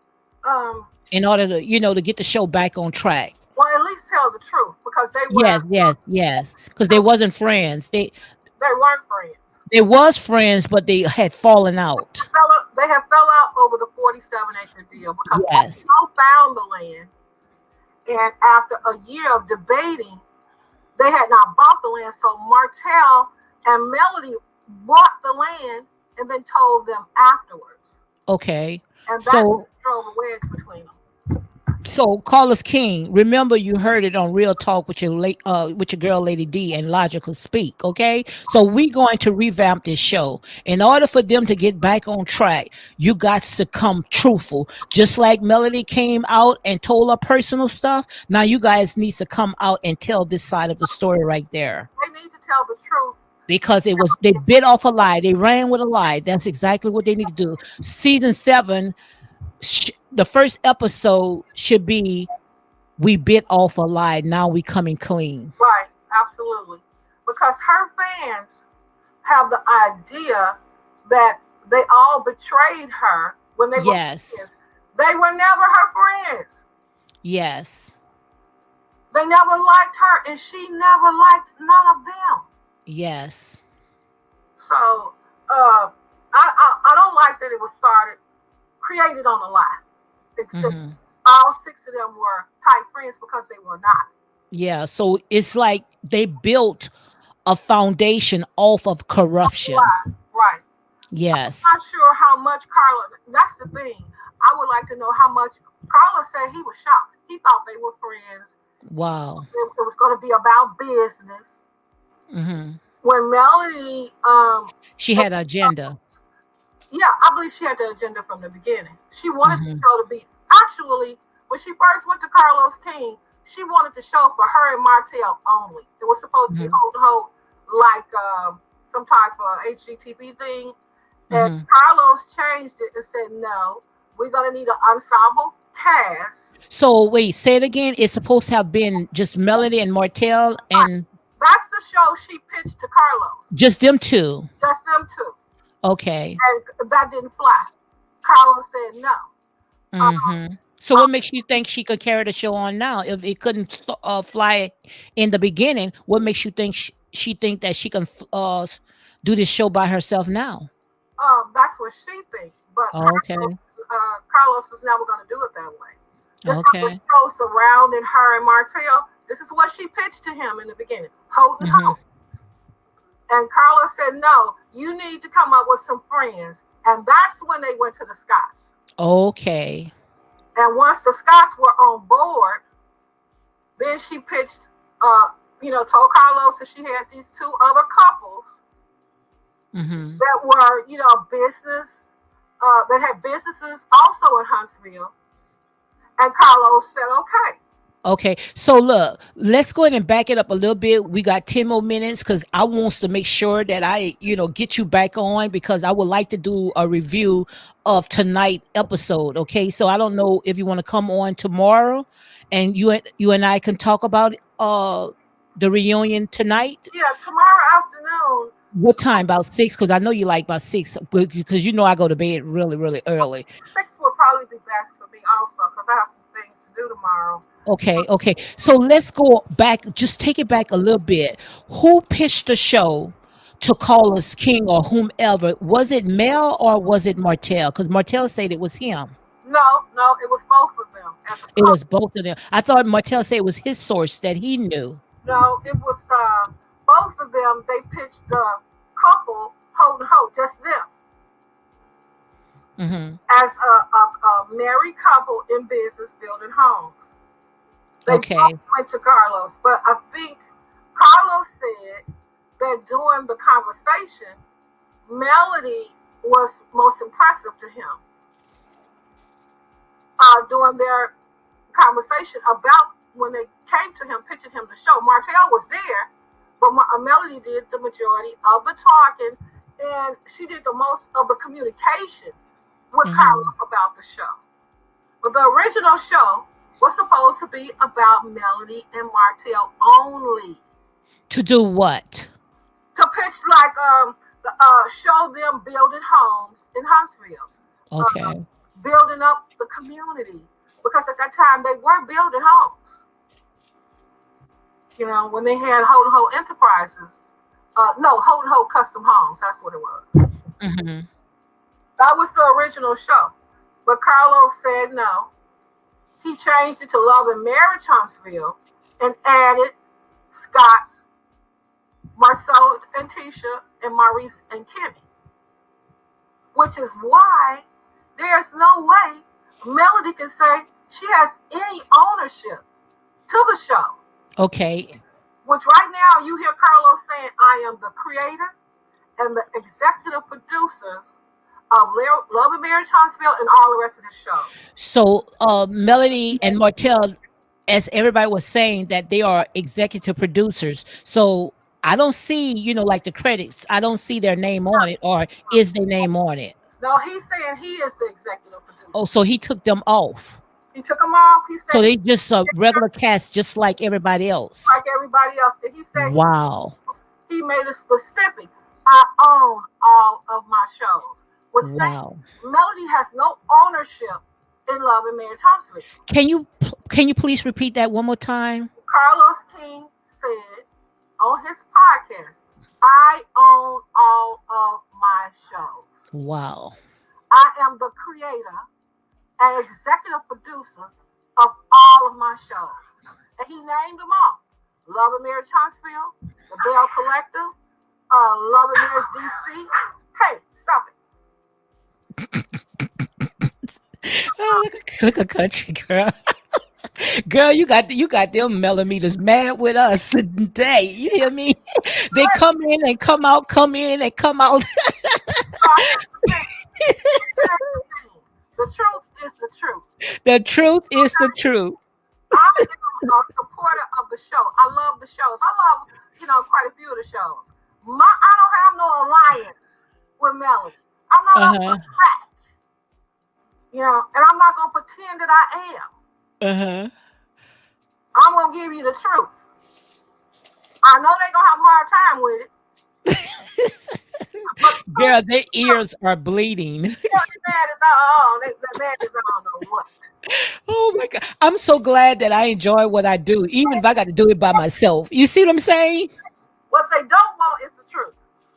in order to, to get the show back on track. well, at least tell the truth because they Yes, were yes, yes. Because they wasn't friends. they weren't friends. They was friends, but they had fallen out. They have fell out over the 47-acre deal because Yes. Marcel found the land, and after a year of debating, they had not bought the land. So Martell and Melody bought the land and then told them afterwards, Okay. and that So drove a wedge between them. Carlos King, remember you heard it on Real Talk with with your girl Lady D and Logical Speak, okay? So we going to revamp this show. In order for them to get back on track, you got to come truthful. Just like Melody came out and told her personal stuff, now you guys need to come out and tell this side of the story right there. They need to tell the truth. Because they bit off a lie. They ran with a lie. That's exactly what they need to do. Season 7, the first episode should be we bit off a lie. Now we coming clean. Right, absolutely. Because her fans have the idea that they all betrayed her when they were Yes. friends. They were never her friends. Yes. They never liked her, and she never liked none of them. Yes. So, I don't like that it was created on a lie. Except Hmm. all six of them were tight friends because they were not. Yeah. So it's like they built a foundation off of corruption. Lie, right? Yes. Not sure how much Carla. That's the thing. I would like to know how much Carla said he was shocked. He thought they were friends. Wow. It was going to be about business. Hmm. When Melody, She had an agenda. yeah, I believe she had the agenda from the beginning. She wanted the Hmm. show to be actually when she first went to Carlos' team. She wanted the show for her and Martell only. It was supposed to be Hmm. hold to hold like some type of HGTV thing. And Hmm. Carlos changed it and said, no, we're going to need an ensemble cast. So wait, say it again. It's supposed to have been just Melody and Martell and That's the show she pitched to Carlos. just them two. Just them two. Okay. And that didn't fly. Carlos said no. Um, Hmm. So what makes you think she could carry the show on now? If it couldn't fly in the beginning, what makes you think she think that she can do this show by herself now? that's what she thinks. But Okay. Carlos is never going to do it that way. This is the Okay. show surrounding her and Martell. This is what she pitched to him in the beginning. Hold and Hmm. hold. And Carlos said, no, you need to come up with some friends. And that's when they went to the Scots. Okay. And once the Scots were on board, then she pitched, told Carlos that she had these two other couples Hmm. that were, business, that had businesses also in Huntsville. And Carlos said, okay. Okay. So look, let's go ahead and back it up a little bit. We got 10 more minutes because I wants to make sure that I, get you back on because I would like to do a review of tonight episode. Okay. So I don't know if you want to come on tomorrow and you and I can talk about The reunion tonight? Yeah, tomorrow afternoon. What time? About 6? Because I know you like about 6, because you know I go to bed really, really early. 6 will probably be best for me also because I have some things to do tomorrow. Okay, okay. So let's go back, just take it back a little bit. Who pitched the show to call us king or whomever? Was it Mel or was it Martell? Because Martell said it was him. No, no, it was both of them as a It was couple. both of them. I thought Martell said it was his source that he knew. No, it was both of them. They pitched the couple, Holt and Holt, just them, Hmm. as a married couple in business building homes. They both Okay. went to Carlos, but I think Carlos said that during the conversation, Melody was most impressive to him during their conversation about when they came to him, pitching him the show. Martell was there, but Melody did the majority of the talking, and she did the most of the communication with Hmm. Carlos about the show. But the original show was supposed to be about Melody and Martell only. To do what? To pitch like show them building homes in Huntsville, uh, Okay. building up the community because at that time they were building homes. You know, when they had Holt and Holt Enterprises, no, Holt and Holt Custom Homes. That's what it was. Hmm. That was the original show, but Carlos said no. He changed it to Love and Marriage Huntsville and added Scott's, Marcel and Tisha, and Maurice and Kimmy, which is why there's no way Melody can say she has any ownership to the show. Okay. Which right now you hear Carlos saying, I am the creator and the executive producers of Love and Marriage Huntsville and all the rest of the shows. So Melody and Martell, as everybody was saying, that they are executive producers. So I don't see, like the credits. I don't see their name on it, or is their name on it? No, he's saying he is the executive Oh, producer. so he took them off. He took them off. He So said they just a regular cast, just like everybody else. like everybody else. And he said Wow. he made it specific. I own all of my shows. With saying Wow. Melody has no ownership in Love and Marriage Huntsville. Can you please repeat that one more time? Carlos King said on his podcast, I own all of my shows. Wow. I am the creator and executive producer of all of my shows. And he named them all. Love and Marriage Huntsville, The Bell Collective, Love and Marriage DC. Hey, stop it. Oh, look a country girl. Girl, you got them millimeters mad with us today. You hear me? They But, come in and come out, come in and come out. here's the thing. Here's the thing. The truth is the truth. The truth is the truth. I am a supporter of the show. I love the shows. I love, quite a few of the shows. I don't have no alliance with Melody. I'm not up for Uh-huh. that, and I'm not gonna pretend that I am. Uh-huh. I'm gonna give you the truth. I know they're gonna have a hard time with it, but the truth Girl, is their the truth. ears are bleeding. They're mad as all. They're mad as I don't know what. Oh my God. I'm so glad that I enjoy what I do, even if I got to do it by myself. You see what I'm saying? What they don't want is the truth.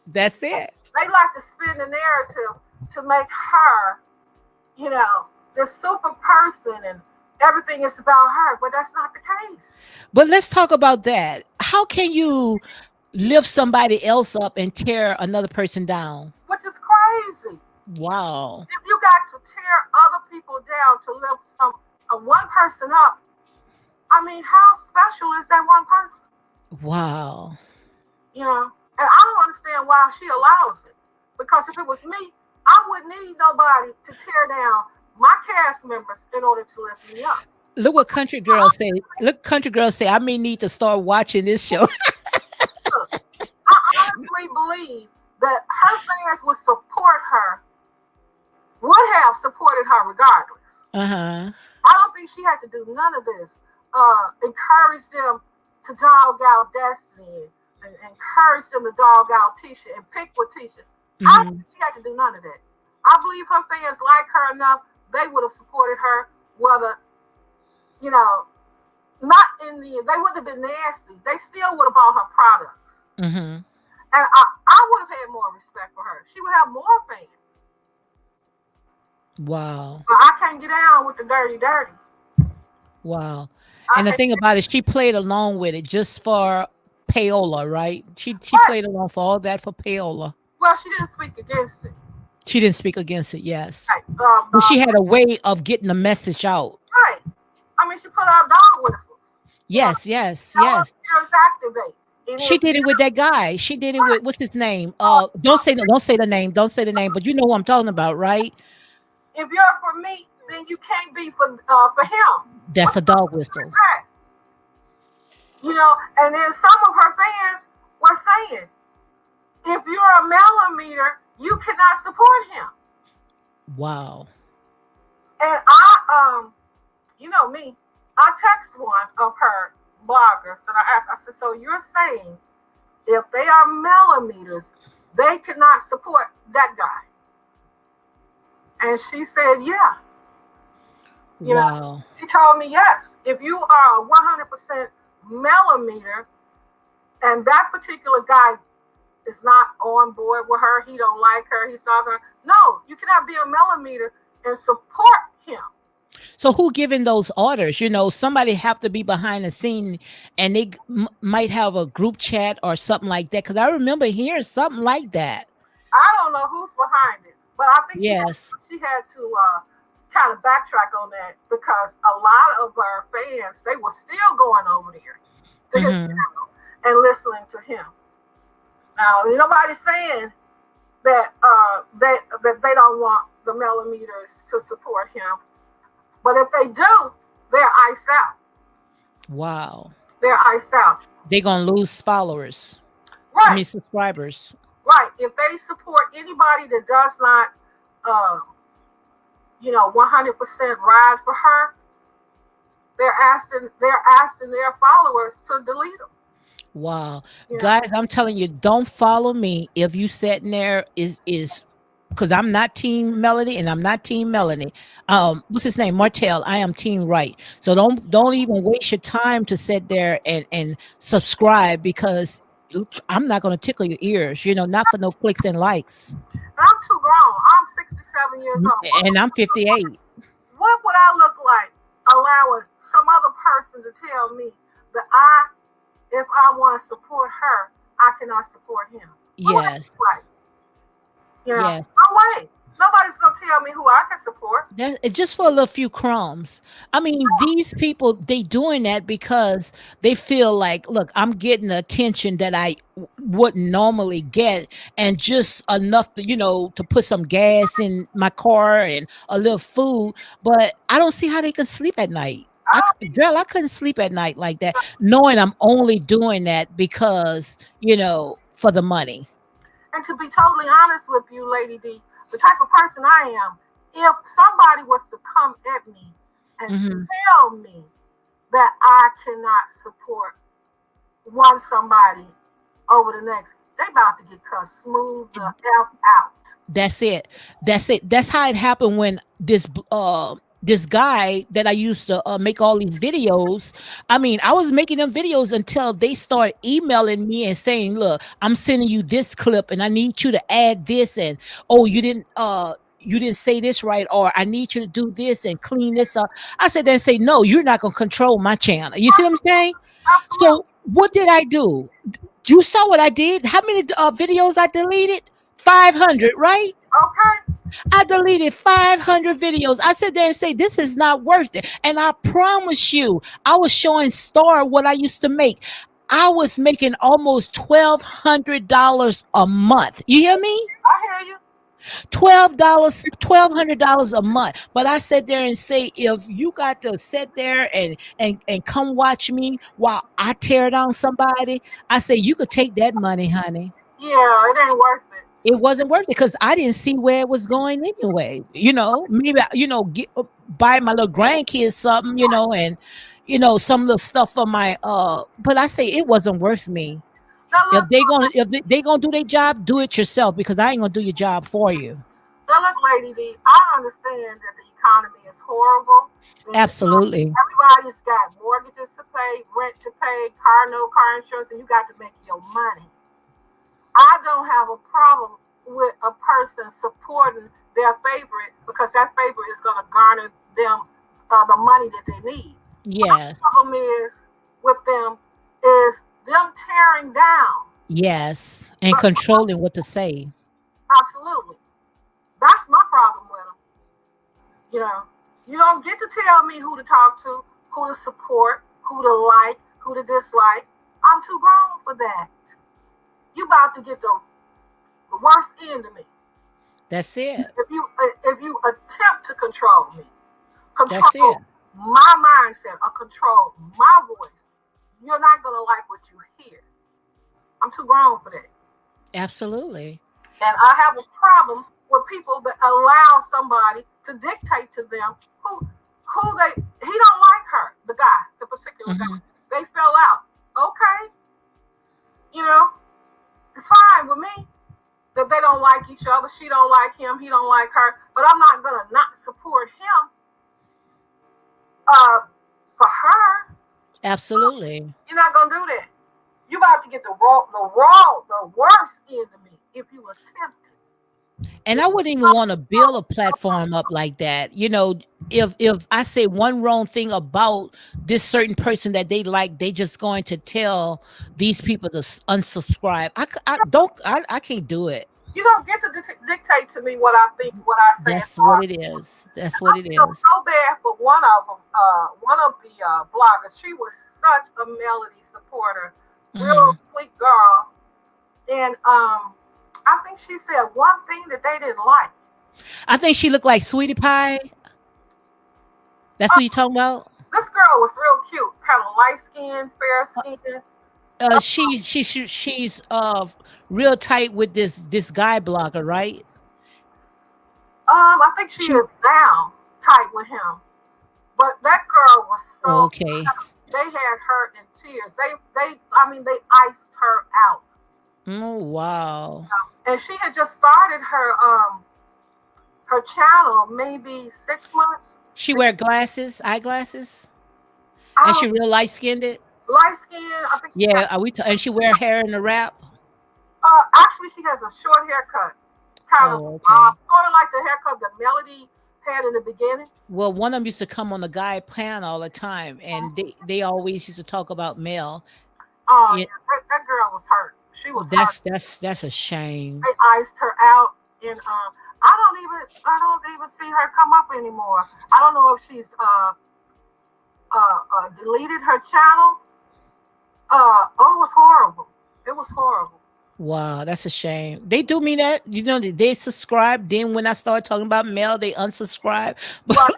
That's it. They like to spin the narrative to make her, this super person and everything is about her, but that's not the case. But let's talk about that. How can you lift somebody else up and tear another person down? Which is crazy. Wow. If you got to tear other people down to lift one person up, I mean, how special is that one person? Wow. And I don't understand why she allows it. Because if it was me, I wouldn't need nobody to tear down my cast members in order to lift me up. Look what country girls say. Look, country girls say, I may need to start watching this show. Look, I honestly believe that her fans would support her, would have supported her regardless. Uh-huh. I don't think she had to do none of this. Encourage them. to dog out Destiny and curse them to dog out Tisha and pick with Tisha. I don't Hmm. think she had to do none of that. I believe her fans like her enough, they would have supported her, whether, you know, not in the, they wouldn't have been nasty. They still would have bought her products. Hmm. And I would have had more respect for her. She would have more fans. Wow. But I can't get down with the dirty, dirty. Wow. I And the can't. thing about it, she played along with it just for payola, right? She Right. played along for all that for payola. Well, she didn't speak against it. She didn't speak against it, yes. Right. But she had a way of getting the message out. Right. I mean, she put out dog whistles. You know, Yes, yes, tell her yes. parents activate. And She if did it with that guy. She did it with what's his name? Don't say the name. Don't say the name, but you know who I'm talking about, right? if you're for me, then you can't be for him. That's a dog whistle. Right. You know, and then some of her fans were saying, if you're a millimeter, you cannot support him. Wow. And you know me, I text one of her bloggers and I asked, I said, so you're saying if they are millimeters, they cannot support that guy? And she said, yeah. You know, Wow. she told me, yes. If you are a 100% millimeter and that particular guy is not on board with her, he don't like her, he's talking, no, you cannot be a millimeter and support him. So who giving those orders? You know, somebody have to be behind the scene, and they might have a group chat or something like that. Because I remember hearing something like that. I don't know who's behind it, but I think Yes. she had to kind of backtrack on that because a lot of our fans they were still going over there to his Hmm. channel and listening to him. Now, nobody's saying that that they don't want the millimeters to support him, but if they do, they're iced out. Wow. They're iced out. They're gonna lose followers. I Right, mean subscribers. right. If they support anybody that does not, um, 100% ride for her, they're asking their followers to delete them. Wow. You know, Guys, I'm telling you, don't follow me if you sitting there is because I'm not team Melody and I'm not team Melanie. What's his name? Martell. I am team right. So don't even waste your time to sit there and subscribe because I'm not gonna tickle your ears, not for no clicks and likes. and I'm too grown. I'm 67 years old. And I'm 58. What would I look like allowing some other person to tell me that if I want to support her, I cannot support him? What would I Yes. look like? Yes. No way. Nobody's gonna tell me who I can support. That just for a little few crumbs. I mean, these people they doing that because they feel like, look, I'm getting the attention that I wouldn't normally get, and just enough to to put some gas in my car and a little food. But I don't see how they can sleep at night. I don't Girl, I couldn't sleep at night like that, knowing I'm only doing that because for the money. And to be totally honest with you, Lady D, the type of person I am, if somebody was to come at me and Hmm. tell me that I cannot support one somebody over the next, they about to get cut smooth the F out. That's it. That's it. That's how it happened when this guy that I used to make all these videos. I mean, I was making them videos until they started emailing me and saying, "Look, I'm sending you this clip, and I need you to add this, and oh, you didn't say this right, or I need you to do this and clean this up." I said, "Then say no. You're not gonna control my channel." You see what I'm saying? Absolutely. So what did I do? You saw what I did. How many videos I deleted? 500, right? Okay. I deleted 500 videos. I sit there and say, this is not worth it. And I promise you, I was showing Star what I used to make. I was making almost $1,200 a month. You hear me? I hear you. $1,200 a month. But I sat there and say, if you got to sit there and come watch me while I tear down somebody, I say you could take that money, honey. Yeah, it ain't worth it. it wasn't worth it because I didn't see where it was going anyway. Maybe buy my little grandkids something, and some little stuff for my but I say it wasn't worth me. Now If look, they gonna do their job, do it yourself because I ain't gonna do your job for you. now look, Lady D. I understand that the economy is horrible. And Absolutely. everybody's got mortgages to pay, rent to pay, car note, car insurance, and you got to make your money. I don't have a problem with a person supporting their favorite because that favorite is going to garner them the money that they need. My Yes. problem is with them is them tearing down. Yes. And But controlling what to say. absolutely, that's my problem with them. You know, you don't get to tell me who to talk to, who to support, who to like, who to dislike. I'm too grown for that. You about to get the worst end of me. That's it. If you attempt to control me, That's it. control my mindset, or control my voice, you're not gonna like what you hear. I'm too grown for that, Absolutely. and I have a problem with people that allow somebody to dictate to them who they. He don't like her, the guy, the particular guy. Hmm. They fell out. Okay, you know, it's fine with me that they don't like each other. She don't like him. He don't like her. But I'm not gonna not support him uh, for her. Absolutely. You're not gonna do that. You about to get the worst end of me if you attempt it. And I wouldn't even want to build a platform up like that. If I say one wrong thing about this certain person that they like, they just going to tell these people to unsubscribe. I don't I can't do it. You don't get to dictate to me what I think, what I say. That's what it is. That's what I it feel is. so bad for one of them. One of the bloggers. She was such a Melody supporter, real Hmm. sweet girl, and I think she said one thing that they didn't like. I think she looked like Sweetie Pie. That's what you talking about. This girl was real cute, kind of light skinned, fair skinned. She's real tight with this guy blogger, right? I think she She is now tight with him, but that girl was so. okay. They had her in tears. I mean, they iced her out, Oh wow. and she had just started her channel maybe 6 months. She wear glasses, eyeglasses, I and don't she real light skinned. It. light skin. I think she Yeah, got. and she wear hair in the wrap. Actually, she has a short haircut, kind of Oh, okay. sort of like the haircut that Melody had in the beginning. Well, one of them used to come on the guy panel all the time, and they always used to talk about Mel. Oh It yeah, that girl was hurt. She was hurt. that's a shame. They iced her out, and I don't even see her come up anymore. I don't know if she's deleted her channel. Oh, it was horrible. It was horrible. Wow, that's a shame. They do me that. They subscribe. Then when I start talking about Mel, they unsubscribe. But But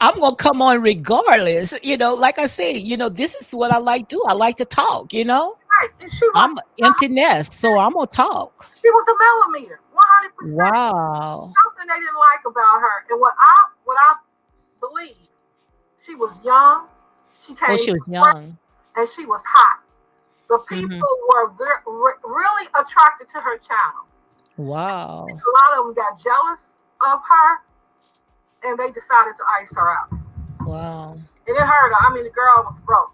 I'm gonna come on regardless. Like I say, this is what I like to do. I like to talk. right, and she was I'm empty nest, so I'm gonna talk. she was a millimeter, 100%. Wow. Something they didn't like about her, and what I believe, she was young. She Oh, came she was to work, young. and she was hot. The Hmm. people were really attracted to her channel. Wow. A lot of them got jealous of her, and they decided to ice her out. And Wow. it hurt her. I mean, the girl was broke.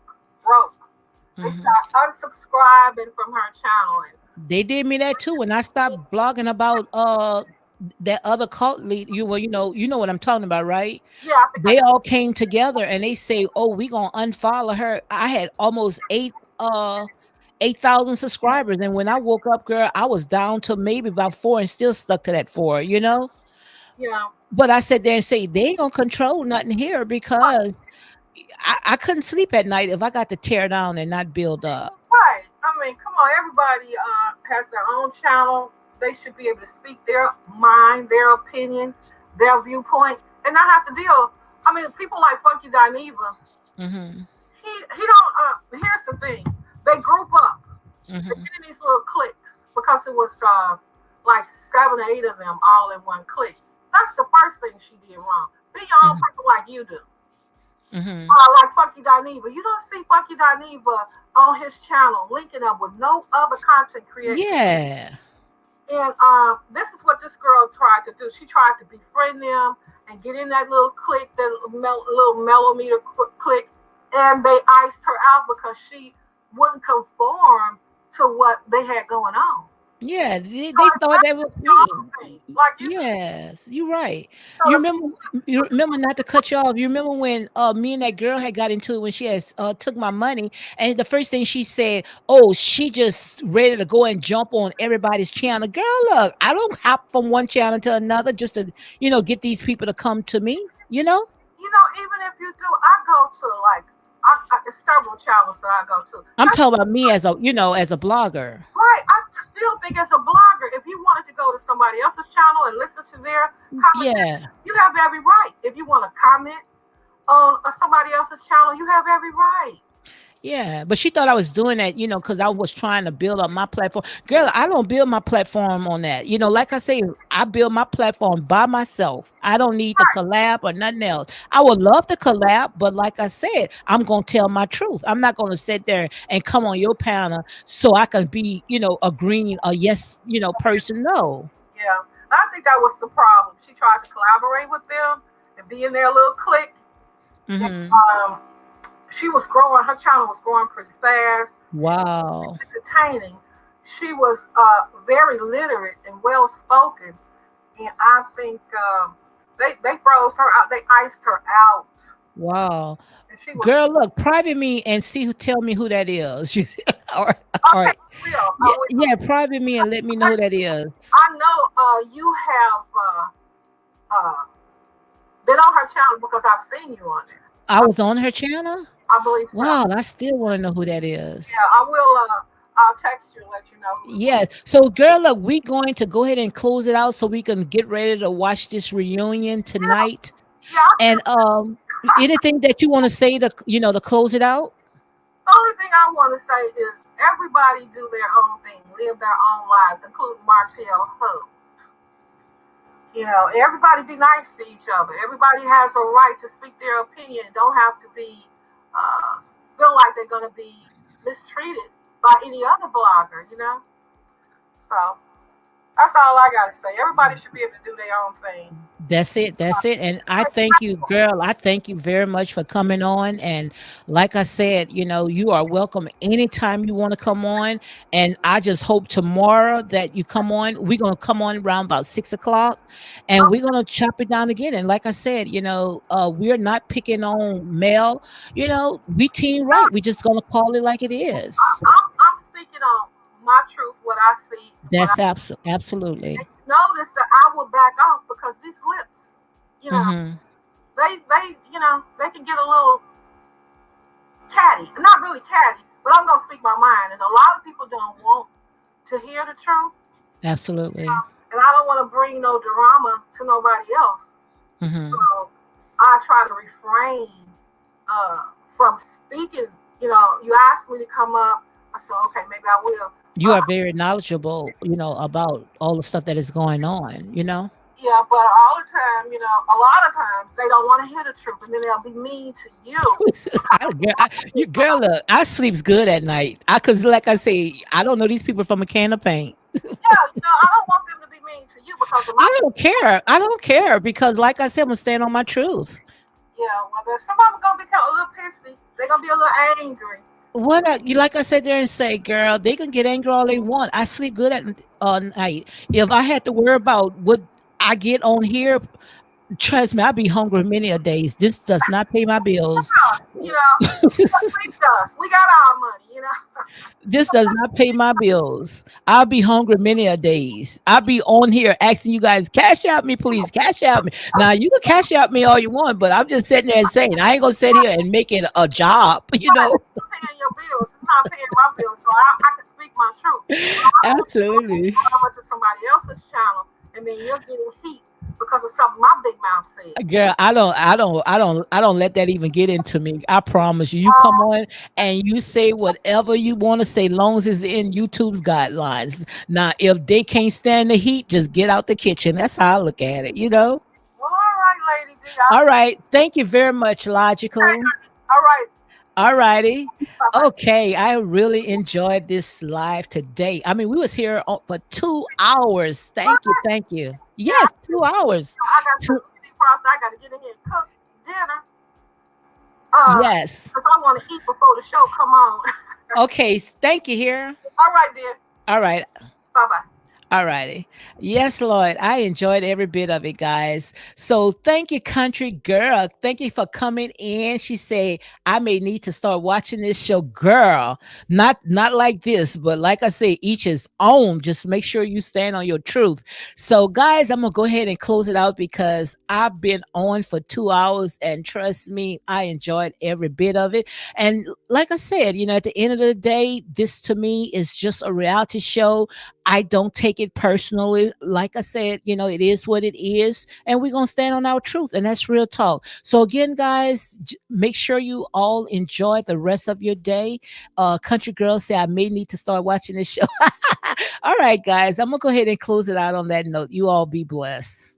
They Hmm. started unsubscribing from her channel. And They did me that too when I stopped blogging about that other cult lead. You know what I'm talking about, right? yeah, I think I They all came together and they say, "Oh, we gonna unfollow her." I had almost 8,000 subscribers, and when I woke up, girl, I was down to maybe about four and still stuck to that four. you know, But I sat there and say they ain't gonna control nothing here because I couldn't sleep at night if I got to tear down and not build up. right. I mean, come on, everybody has their own channel. They should be able to speak their mind, their opinion, their viewpoint, and not have to deal. I mean, people like Funky Dineva, Hmm. he don't. Here's the thing: they group up. They Hmm. get in these little cliques because it was like 7 or 8 of them all in one click. That's the first thing she did wrong. Be your own Mhm. person like you do. Mhm. Like Funky Dineva. You don't see Funky Dineva on his channel linking up with no other content creator. Yeah. And this is what this girl tried to do. She tried to befriend them and get in that little clique, that little mellometer clique, and they iced her out because she wouldn't conform to what they had going on. Yeah, So they it's thought that was actually your me. own thing. Like you just Yes, you're right. so You the remember people you remember not to cut you off. You remember when me and that girl had got into it when she has took my money and the first thing she said, "Oh, she just ready to go and jump on everybody's channel." Girl, look, I don't hop from one channel to another just to, get these people to come to me, you know? even if you do, I go to like it's several channels that I go to. I'm That's talking about me as a blogger. right. I still think as a blogger, if you wanted to go to somebody else's channel and listen to their commentary, Yeah. you have every right. If you want to comment on somebody else's channel, you have every right. Yeah, but she thought I was doing that, because I was trying to build up my platform. Girl, I don't build my platform on that. Like I say, I build my platform by myself. I don't need to Right. collab or nothing else. I would love to collab, but like I said, I'm going to tell my truth. I'm not going to sit there and come on your panel so I can be, a green, a yes, person. No. Yeah. I think that was the problem. She tried to collaborate with them and be in their little clique. And, Hmm. she was growing. Her channel was growing pretty fast. She was Wow. entertaining. She was very literate and well spoken. And I think they froze her out. They iced her out, Wow. and she was Girl, look, private me and see who tell me who that is. All all okay. right. I will. I Yeah, will. yeah, private me and let me know who that is. I know you have been on her channel because I've seen you on there. I I, was on her channel? I believe so. Wow, I still wanna know who that is. Yeah, I will. I'll text you and let you know who it was. Yeah. So, girl, look, we going to go ahead and close it out so we can get ready to watch this reunion Yeah, tonight. yeah. I And still. anything that you want to say to close it out? The only thing I want to say is everybody do their own thing, live their own lives, including Martell Hope. Everybody be nice to each other. Everybody has a right to speak their opinion. Don't have to be uh, feel like they're going to be mistreated by any other blogger. So that's all I got to say. Everybody should be able to do their own thing. That's it. That's it. And I thank you, girl. I thank you very much for coming on. And like I said, you are welcome anytime you want to come on. And I just hope tomorrow that you come on. We're gonna come on around about 6 o'clock and we're gonna chop it down again. And like I said, we're not picking on Mel, we team right. We just gonna call it like it is. I'm speaking on my truth, what I see, what I That's absolutely. notice that I will back off because these lips, you know, Hmm. they can get a little catty. Not really catty, but I'm gonna speak my mind. And a lot of people don't want to hear the truth, Absolutely. and I don't want to bring no drama to nobody else. Hmm. So I try to refrain uh, from speaking. You asked me to come up. I said, okay, maybe I will. You are very knowledgeable, about all the stuff that is going on. Yeah, but all the time, a lot of times they don't want to hear the truth, and then they'll be mean to you. Look, I sleeps good at night. Cause like I say, I don't know these people from a can of paint. Yeah, I don't want them to be mean to you because of my. I don't care. I don't care because, like I said, I'm gonna stand on my truth. Yeah, well, if somebody's gonna become a little pissy, they're gonna be a little angry. Like I said there and say, girl, they can get angry all they want. I sleep good at night. If I had to worry about what I get on here, trust me, I'd be hungry many a days. This does not pay my bills. Yeah, treat us. We got our money. This does not pay my bills. I'll be hungry many a days. I'll be on here asking you guys, cash out me, please, cash out me. Now you can cash out me all you want, but I'm just sitting there and saying I ain't gonna sit here and make it a job, Right, it's paying your bills. It's not paying my bills, so I can speak my truth. But I don't want you Absolutely. going over to somebody else's channel, and then you're getting heat because of something my big mouth said. Girl, I don't let that even get into me. I promise you. You come Um, on and you say whatever you want to say, long as it's in YouTube's guidelines. Now, if they can't stand the heat, just get out the kitchen. That's how I look at it. well, all right, Lady D. All right. Thank you very much, Okay, Logical. all right. All righty. Bye bye. Okay, I really enjoyed this live today. I mean, we was here for 2 hours. Thank you, What? thank you. Yeah, Yes, 2 hours. I got some Two, cooking process. I got to get in here and cook dinner. yes. Because I want to eat before the show come on. Okay, thank you here. All right, dear. All right. Bye bye. All righty. Yes, Lord. I enjoyed every bit of it, guys. So thank you, country girl. Thank you for coming in. She said, I may need to start watching this show, girl. Not like this, but like I say, each his own. Just make sure you stand on your truth. So, guys, I'm gonna go ahead and close it out because I've been on for 2 hours, and trust me, I enjoyed every bit of it. And like I said, at the end of the day, this to me is just a reality show. I don't take it personally. Like I said, it is what it is, and we're gonna stand on our truth, and that's real talk. So again, guys, make sure you all enjoy the rest of your day. Country girls say I may need to start watching this show. All right, guys, I'm gonna go ahead and close it out on that note. You all be blessed.